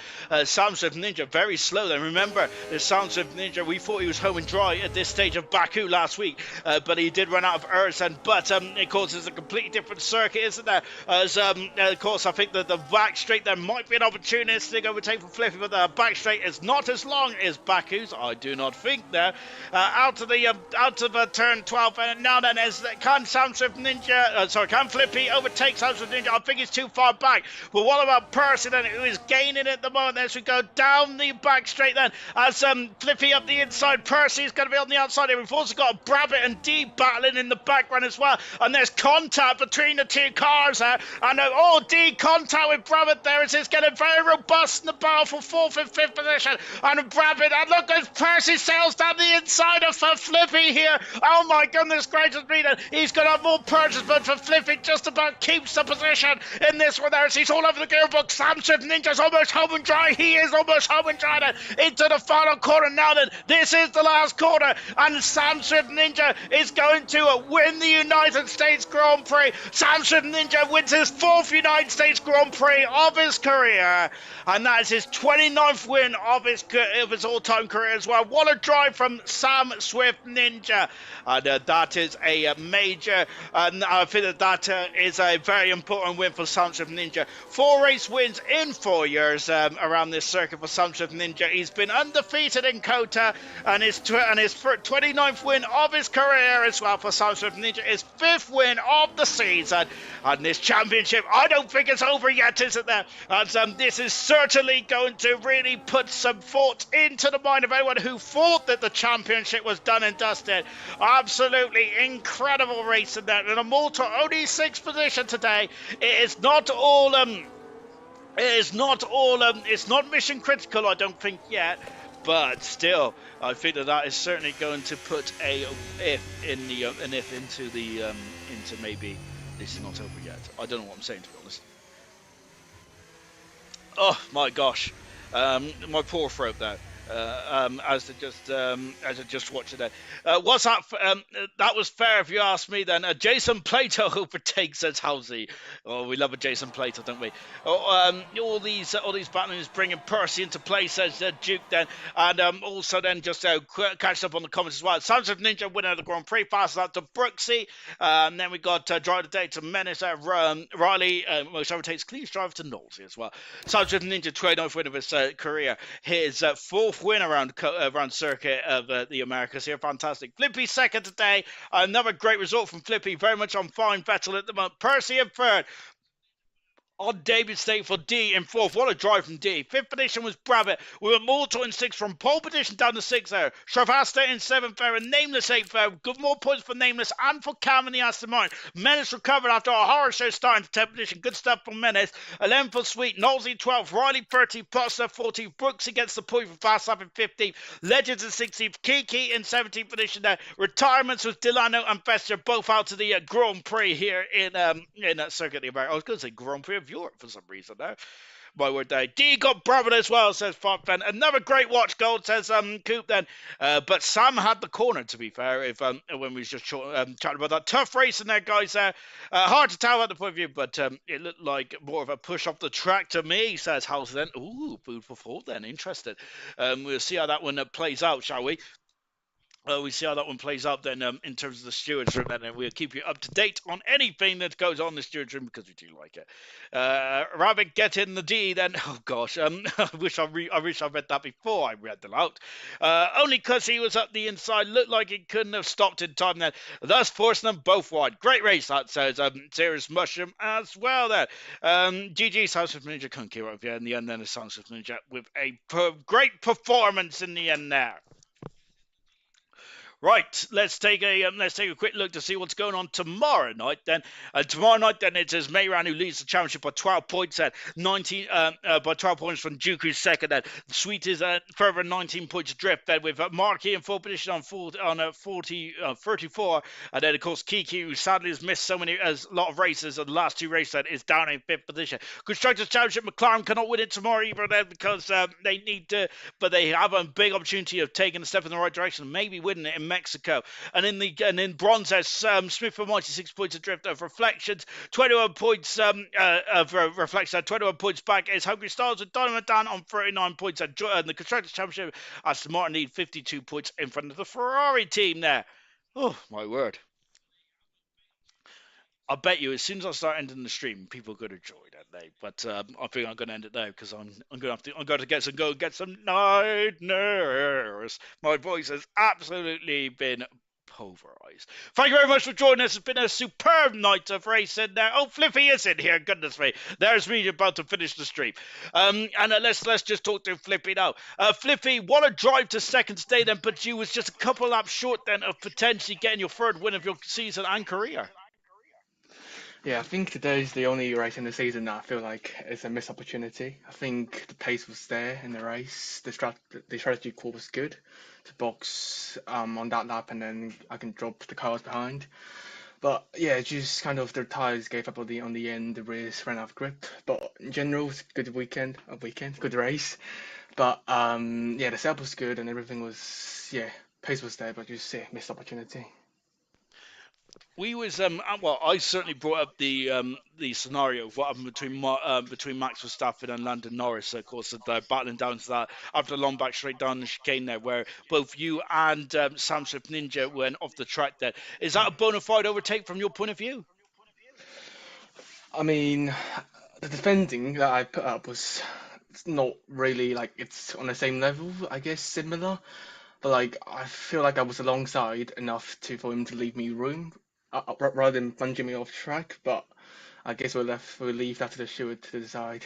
[SPEAKER 2] Sam Swift Ninja very slow. Then remember, the Sam Swift Ninja, we thought he was home and dry at this stage of Baku last week, but he did run out of Earth. But of course, it's a completely different circuit, isn't there? As of course, I think that the back straight there might be an opportunistic overtake for Flippy, but the back straight is not as long as Baku's. I do not think there. Out of turn 12, and now then, can Sam Swift Ninja, can Flippy overtake Sam Swift Ninja? I think he's too far back. But what about Percy then, who is gaining at the moment as we go down the back straight then, as Flippy up the inside, Percy's going to be on the outside here. We've also got Brabbit and D battling in the background as well, and there's contact between the two cars there, and D contact with Brabbit there as it's getting very robust in the battle for 4th and 5th position, and Brabbit, and look as Percy sails down the inside of Flippy here. Oh my goodness gracious me, he's going to have more purchase, but for Flippy just about keeps the position in this one there as he's all over the gearbox. Sam Swift Ninja's almost home and dry. He is almost home and dry then into the final corner now then. This is the last corner, and Sam Swift Ninja is going to win the United States Grand Prix. Sam Swift Ninja wins his 4th United States Grand Prix of his career, and that is his 29th win of his all-time career as well. What a drive from Sam Swift Ninja, and that is a major, and I think that is a very important win for Sam Swift Ninja. 4 race wins in 4 years around this circuit for Sam Swift Ninja. He's been undefeated in Kota, and his 29th win of his career as well for Sam Swift Ninja. His 5th win of the season, and this championship, I don't think it's over yet, is it there? As this is certainly going to really put some thought into the mind of anyone who thought that the championship was done and dusted. Absolutely incredible race in that. And a Malta only 6th position today. It is not all it's not mission critical, I don't think yet, but still, I think that is certainly going to put into maybe this is not over yet. I don't know what I'm saying, to be honest. Oh my gosh, my poor throat there. As I just watched it there. What's that? That was fair if you ask me then. Jason Plato overtakes, says Halsey. Oh, we love a Jason Plato, don't we? All these battlings bringing Percy into play, says Duke then. And also then just catch up on the comments as well. Sons of Ninja winner of the Grand Prix, passes out to Brooksy. And then we got driver of the day to Menace. Riley most overtakes Cleves, driver to Knowlesy as well. Sons of Ninja 29th win of his career. His 4th win around circuit of the Americas here. Fantastic. Flippy 2nd today. Another great result from Flippy. Very much on fine battle at the moment. Percy in 3rd. On David State for D in 4th. What a drive from D. 5th position was Brabbit. We were Mortal in 6th from pole position down to 6th there. Shavasta in 7th there and Nameless 8th there. Good more points for Nameless and for Cam in the Aston Martin. Menace recovered after a horror show starting to 10th position. Good stuff from Menace. 11th for Sweet. Knowlesy 12th. Riley 30th. Potsdam 14th. Brooksy gets the point for Fast Lap in 15th. Legends in 16th. Kiki in 17th position there. Retirements with Delano and Fester both out to the Grand Prix here in that circuit of the America. I was going to say Grand Prix of Europe for some reason there. My word day. D got Brabham as well, says Fartfen. Another great watch, Gold, says Coop then. But Sam had the corner, to be fair, if when we was just chatting about that. Tough racing there, guys. Hard to tell at the point of view, but it looked like more of a push off the track to me, says House then. Ooh, food for thought then. Interested. We'll see how that one plays out, shall we? We see how that one plays out then in terms of the stewards room, and we'll keep you up to date on anything that goes on in the stewards room because we do like it. Rabbit get in the D then. Oh gosh, I wish I read that before I read them out. Only because he was up the inside, looked like he couldn't have stopped in time then, thus forcing them both wide. Great race, that says Serious Mushroom as well there. GG Sounds of Ninja couldn't keep up here in the end then. The Sounds of Ninja with a great performance in the end there. Right, let's take a quick look to see what's going on tomorrow night. Then tomorrow night, then it is Mayran who leads the championship by 12 points. At 19 by 12 points from Juku second. Then Sweet is further 19 points drift. Then with Marky in full position on 34, and then of course Kiki, who sadly has missed a lot of races. And the last 2 races is down in 5th position. Constructors Championship, McLaren cannot win it tomorrow either. Then because they need to, but they have a big opportunity of taking a step in the right direction, maybe winning it. in Mexico. And in bronze, there's Smith for 96 points adrift of Reflections, 21 points of Reflections, 21 points back is Hungry Stars with Dynamo Dan on 39 points, and the Constructors Championship, Aston Martin need 52 points in front of the Ferrari team there. Oh, my word. I bet you as soon as I start ending the stream, people are going to join, aren't they? But I think I'm going to end it now because I'm going to have to go get some night nurse. My voice has absolutely been pulverized. Thank you very much for joining us. It's been a superb night of racing there. Oh, Flippy is in here. Goodness me. There's me about to finish the stream. And let's just talk to Flippy now. Flippy, what a drive to second stay then, but you was just a couple laps short then of potentially getting your third win of your season and career.
[SPEAKER 3] Yeah, I think today is the only race in the season that I feel like is a missed opportunity. I think the pace was there in the race. The strategy call was good to box on that lap, and then I can drop the cars behind. But yeah, just kind of their tires gave up on the end. The race ran out of grip. But in general, it's a good good race. But yeah, the setup was good and everything was pace was there, but just missed opportunity.
[SPEAKER 2] We was well, I certainly brought up the scenario of what happened between Max Verstappen and Lando Norris. Of course, they're battling down to that after a long back straight down the chicane there, where both you and Sam Swift Ninja went off the track. There is that a bona fide overtake from your point of view?
[SPEAKER 3] I mean, the defending that I put up was not really like it's on the same level, I guess similar. But like I feel like I was alongside enough to for him to leave me room rather than plunging me off track. But I guess we'll leave that to the steward to decide.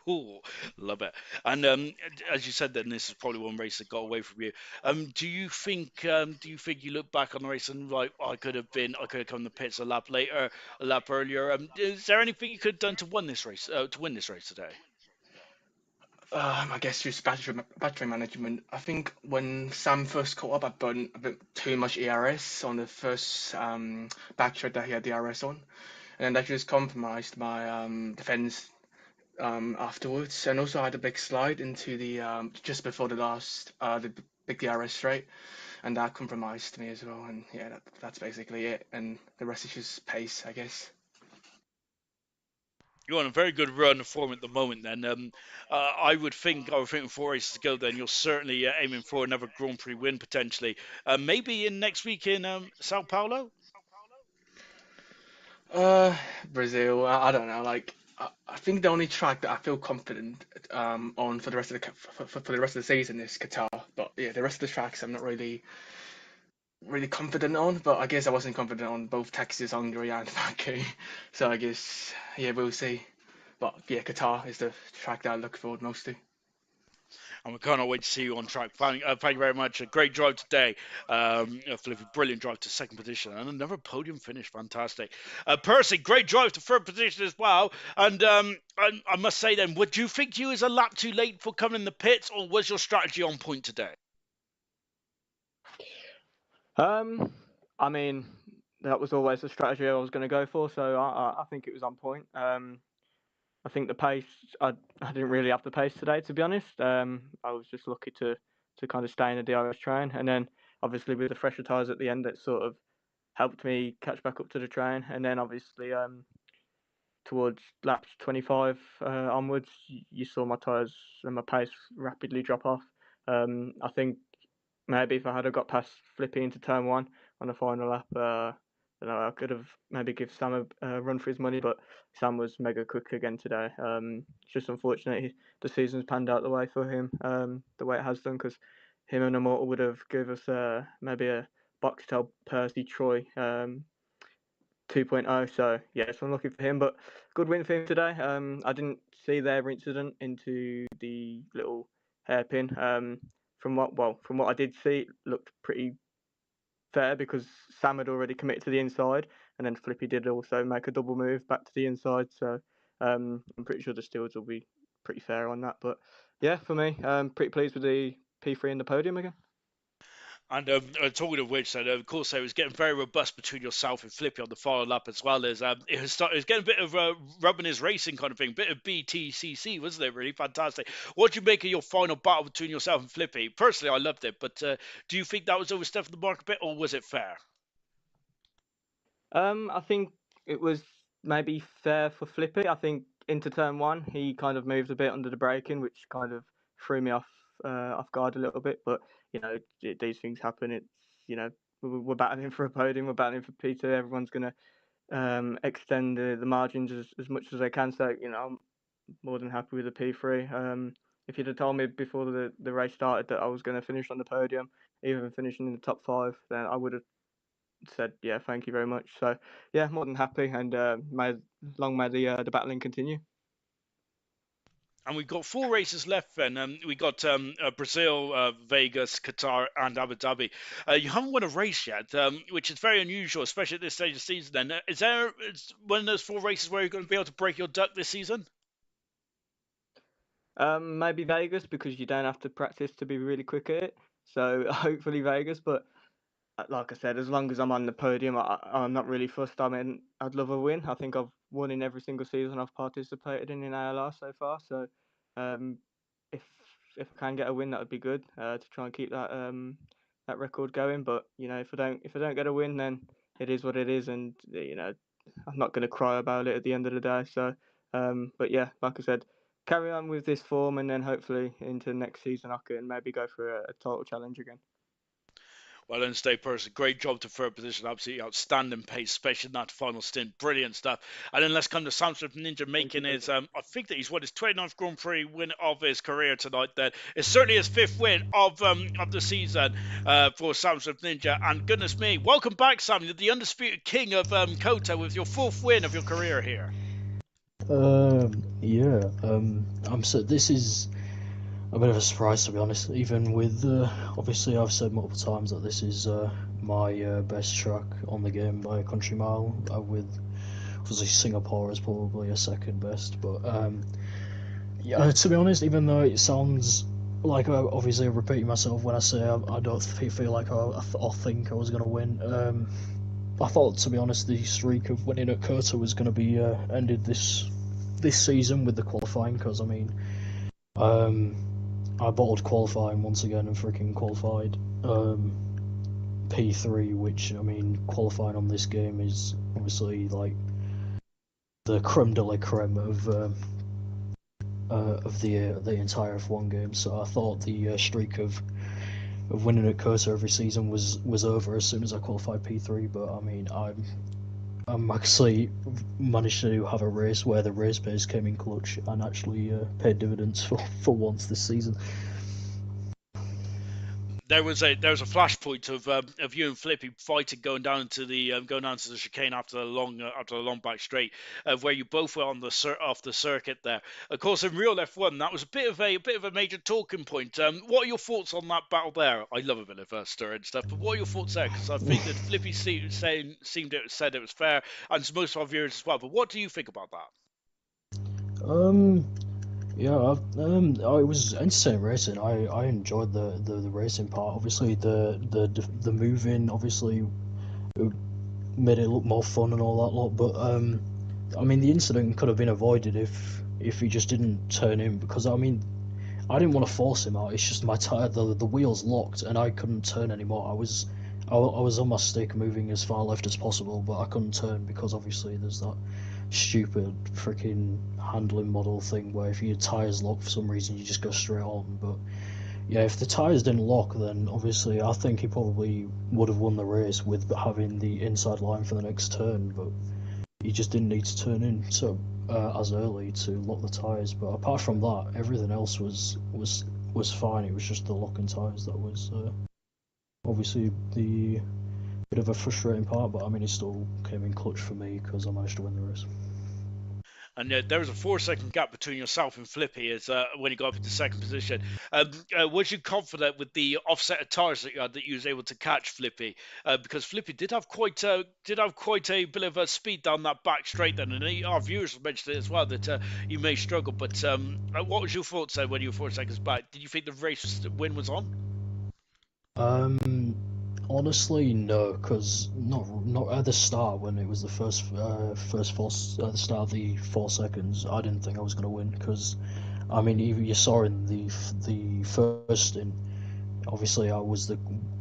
[SPEAKER 2] Ooh, love it. And as you said, then this is probably one race that got away from you. Do you think you look back on the race and like, oh, I could have come to the pits a lap later, a lap earlier. Is there anything you could have done to win this race today?
[SPEAKER 3] I guess just battery management. I think when Sam first caught up, I burned a bit too much ERS on the first battery that he had the ERS on, and then that just compromised my defense afterwards. And also I had a big slide into the just before the big DRS straight, and that compromised me as well. And yeah, that's basically it. And the rest is just pace, I guess.
[SPEAKER 2] You're on a very good run of form at the moment. Then I would think 4 races to go. Then you're certainly aiming for another Grand Prix win potentially. Maybe in next week in Sao Paulo.
[SPEAKER 3] Uh, Brazil. I don't know. Like I think the only track that I feel confident on for the rest of for the rest of the season is Qatar. But yeah, the rest of the tracks I'm not really confident on. But I guess I wasn't confident on both Texas, Hungary, and Baku. So I guess yeah, we'll see. But yeah, Qatar is the track that I look forward most to.
[SPEAKER 2] And we cannot wait to see you on track. Thank you very much. A great drive today. Flippy, brilliant drive to second position and another podium finish. Fantastic. Percy, great drive to third position as well. And I must say then, would you think you was a lap too late for coming in the pits, or was your strategy on point today?
[SPEAKER 4] Um, I mean, that was always the strategy I was going to go for, so I think it was on point. I think the pace, I didn't really have the pace today, to be honest. I was just lucky to kind of stay in the DRS train, and then obviously with the fresher tyres at the end, it sort of helped me catch back up to the train, and then obviously towards laps 25 onwards, you saw my tyres and my pace rapidly drop off. I think maybe if I had got past Flippy into turn one on the final lap, I could have maybe give Sam a run for his money, but Sam was mega quick again today. It's just unfortunate the season's panned out the way for him, the way it has done, because him and Immortal would have given us maybe a Boxtel Percy Troy 2.0. So yeah, it's unlucky for him, but good win for him today. I didn't see their incident into the little hairpin. From what I did see, it looked pretty fair because Sam had already committed to the inside, and then Flippy did also make a double move back to the inside. So I'm pretty sure the stewards will be pretty fair on that. But yeah, for me, pretty pleased with the P3 and the podium again.
[SPEAKER 2] And talking of which, then of course, it was getting very robust between yourself and Flippy on the final lap as well. As it was getting a bit of rubbing his racing kind of thing, bit of BTCC, wasn't it? Really fantastic. What do you make of your final battle between yourself and Flippy? Personally, I loved it, but do you think that was overstepping the mark a bit, or was it fair?
[SPEAKER 4] I think it was maybe fair for Flippy. I think into turn one, he kind of moved a bit under the braking, which kind of threw me off guard a little bit. But these things happen. It's we're battling for a podium, we're battling for P2. Everyone's gonna extend the margins as much as they can. So I'm more than happy with the P3. If you'd have told me before the race started that I was going to finish on the podium, even finishing in the top five, then I would have said, yeah, thank you very much. So yeah, more than happy, and long may the battling continue.
[SPEAKER 2] And we've got 4 races left then. We got Brazil, Vegas, Qatar, and Abu Dhabi. You haven't won a race yet, which is very unusual, especially at this stage of the season. Then, is one of those 4 races where you're going to be able to break your duck this season?
[SPEAKER 4] Maybe Vegas, because you don't have to practice to be really quick at it. So hopefully Vegas, but like I said, as long as I'm on the podium, I'm not really fussed. I mean, I'd love a win. I think I've won in every single season I've participated in ALR so far. So, um, if if I can get a win, that would be good to try and keep that record going. But if I don't get a win, then it is what it is, and I'm not going to cry about it at the end of the day. So, but yeah, like I said, carry on with this form, and then hopefully into next season I can maybe go for a title challenge again.
[SPEAKER 2] Well done, Stay Person. Great job to third position. Absolutely outstanding pace, especially in that final stint. Brilliant stuff. And then let's come to Sam Swift Ninja making his, I think that he's won his 29th Grand Prix win of his career tonight. Then it's certainly his 5th win of the season for Sam Swift Ninja. And goodness me, welcome back, Sam. You're the undisputed king of Kota with your 4th win of your career here.
[SPEAKER 5] Yeah. I'm so this is a bit of a surprise, to be honest. Even with obviously I've said multiple times that this is my best track on the game by a country mile. With obviously Singapore is probably a second best, but yeah. To be honest, even though it sounds like obviously I'm repeating myself when I say I don't feel like or think I was gonna win. I thought, to be honest, the streak of winning at Kota was going to be ended this season with the qualifying, because I mean, I bottled qualifying once again and freaking qualified P3, which I mean, qualifying on this game is obviously like the creme de la creme of the entire F1 game. So I thought the streak of winning at Kota every season was over as soon as I qualified P3. But I mean, I'm actually managed to have a race where the race pace came in clutch and actually paid dividends for once this season.
[SPEAKER 2] There was a flashpoint of you and Flippy fighting going down to the chicane after the long back straight, where you both were on the off the circuit there. Of course, in real F1, that was a bit of a major talking point. What are your thoughts on that battle there? I love a bit of stir and stuff, but what are your thoughts there? Because I think that Flippy said it was fair, and most of our viewers as well. But what do you think about that?
[SPEAKER 5] Yeah, it was entertaining racing. I enjoyed the racing part. Obviously, the moving obviously made it look more fun and all that lot. But I mean, the incident could have been avoided if he just didn't turn in, because I mean, I didn't want to force him out. It's just my tire, the wheels locked, and I couldn't turn anymore. I was on my stick moving as far left as possible, but I couldn't turn because obviously there's that stupid freaking handling model thing where if your tires lock for some reason you just go straight on. But yeah, if the tires didn't lock, then obviously I think he probably would have won the race with having the inside line for the next turn. But he just didn't need to turn in so as early to lock the tires. But apart from that, everything else was fine. It was just the locking tires that was obviously the bit of a frustrating part. But I mean, it still came in clutch for me because I managed to win the race.
[SPEAKER 2] And there was a 4-second gap between yourself and Flippy as when you got up into second position. Was you confident with the offset of tires that you had that you was able to catch Flippy? Because Flippy did have quite a bit of a speed down that back straight then, and our viewers mentioned it as well that you may struggle. But what was your thoughts when you were 4 seconds back? Did you think the race win was on?
[SPEAKER 5] Honestly, no, because not at the start when it was the first four at the start of the 4 seconds. I didn't think I was gonna win because I mean even you saw in the first stint. Obviously, I was the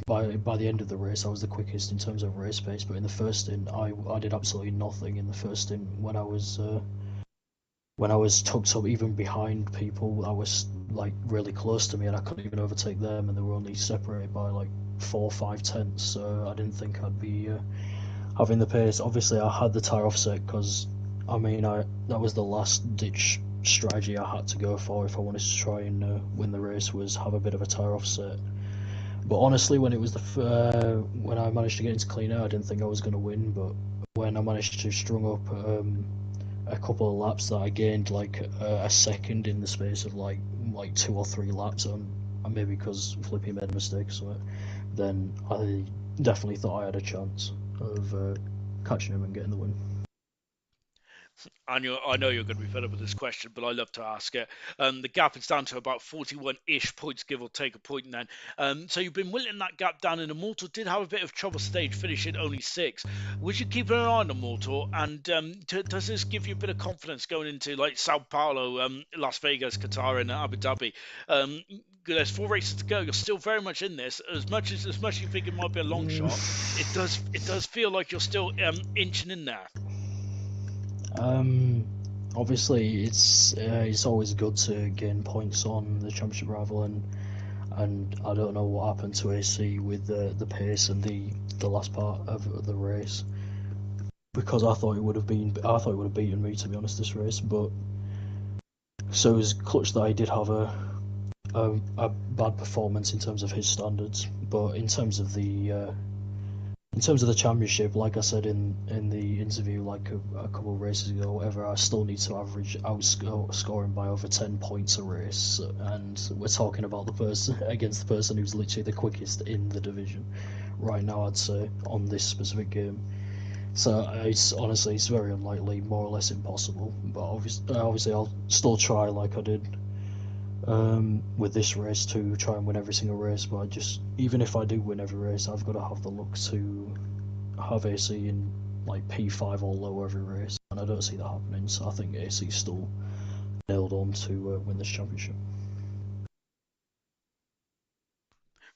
[SPEAKER 5] by the end of the race I was the quickest in terms of race pace, but in the first stint I did absolutely nothing in the first stint when I was tucked up even behind people. I was like really close to me and I couldn't even overtake them, and they were only separated by like 4 or 5 tenths. So I didn't think I'd be having the pace. Obviously, I had the tire offset because I mean I that was the last ditch strategy I had to go for if I wanted to try and win the race, was have a bit of a tire offset. But honestly, when it was when I managed to get into clean air, I didn't think I was going to win. But when I managed to strung up a couple of laps that I gained like a second in the space of like 2 or 3 laps, and maybe because Flippy made a mistake, so then I definitely thought I had a chance of catching him and getting the win.
[SPEAKER 2] I know you're going to be fed up with this question, but I love to ask it. The gap is down to about 41-ish points, give or take a point. And then, so you've been whittling that gap down. And Immortal did have a bit of trouble stage, finishing only 6. Would you keep an eye on Immortal? And does this give you a bit of confidence going into like Sao Paulo, Las Vegas, Qatar, and Abu Dhabi? There's 4 races to go. You're still very much in this. As much as you think it might be a long shot, it does feel like you're still inching in there.
[SPEAKER 5] Um, Obviously, it's always good to gain points on the championship rival, and I don't know what happened to AC with the pace and the last part of the race, because I thought it would have beaten me, to be honest, this race. But so it was clutch that I did have a bad performance in terms of his standards, but in terms of the championship, like I said in the interview, like a couple of races ago, or whatever, I still need to average outscoring by over 10 points a race, and we're talking about the person against the person who's literally the quickest in the division right now. I'd say on this specific game, so it's honestly it's very unlikely, more or less impossible. But obviously I'll still try like I did with this race to try and win every single race. But even if I do win every race, I've got to have the luck to have AC in like P5 or lower every race, and I don't see that happening. So I think AC's still nailed on to win this championship.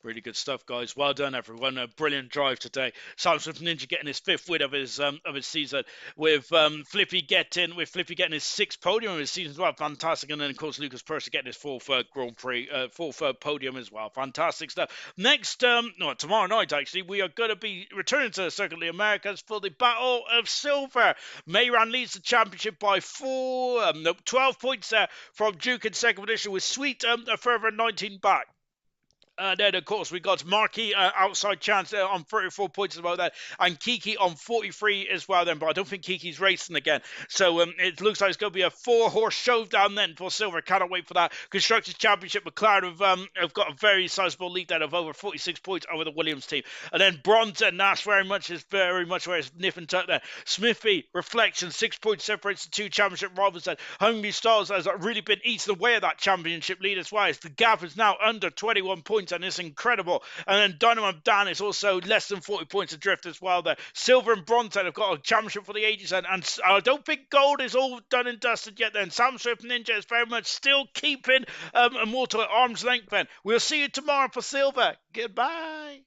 [SPEAKER 2] Really good stuff, guys. Well done, everyone. A brilliant drive today. Samsung Ninja getting his 5th win of his season, with Flippy getting his 6th podium of his season as well. Fantastic. And then of course Lucas Purser getting his 4th Grand Prix, 4th podium as well. Fantastic stuff. Next, no, tomorrow night actually, we are going to be returning to the Circuit of the Americas for the Battle of Silver. Mayran leads the championship by 12 points there from Duke in second position, with Sweet a further 19 back. Then, of course, we got Marquis outside chance on 34 points as well then, and Kiki on 43 as well then, but I don't think Kiki's racing again. So it looks like it's going to be a 4-horse showdown then for Silver. Cannot wait for that. Constructors Championship, McLaren have got a very sizable lead then of over 46 points over the Williams team. And then Bronze and Nash very much where it's nip and tuck there. Smithy, Reflection, 6 points separates the 2 championship rivals then. Hungry Stars has really been eating away at that championship lead as well. The gap is now under 21 points, and it's incredible. And then Dynamo Dan is also less than 40 points adrift as well there. Silver and Bronze have got a championship for the ages, and I don't think gold is all done and dusted yet then. Sam Swift Ninja is very much still keeping Immortal at arm's length then. We'll see you tomorrow for silver. Goodbye.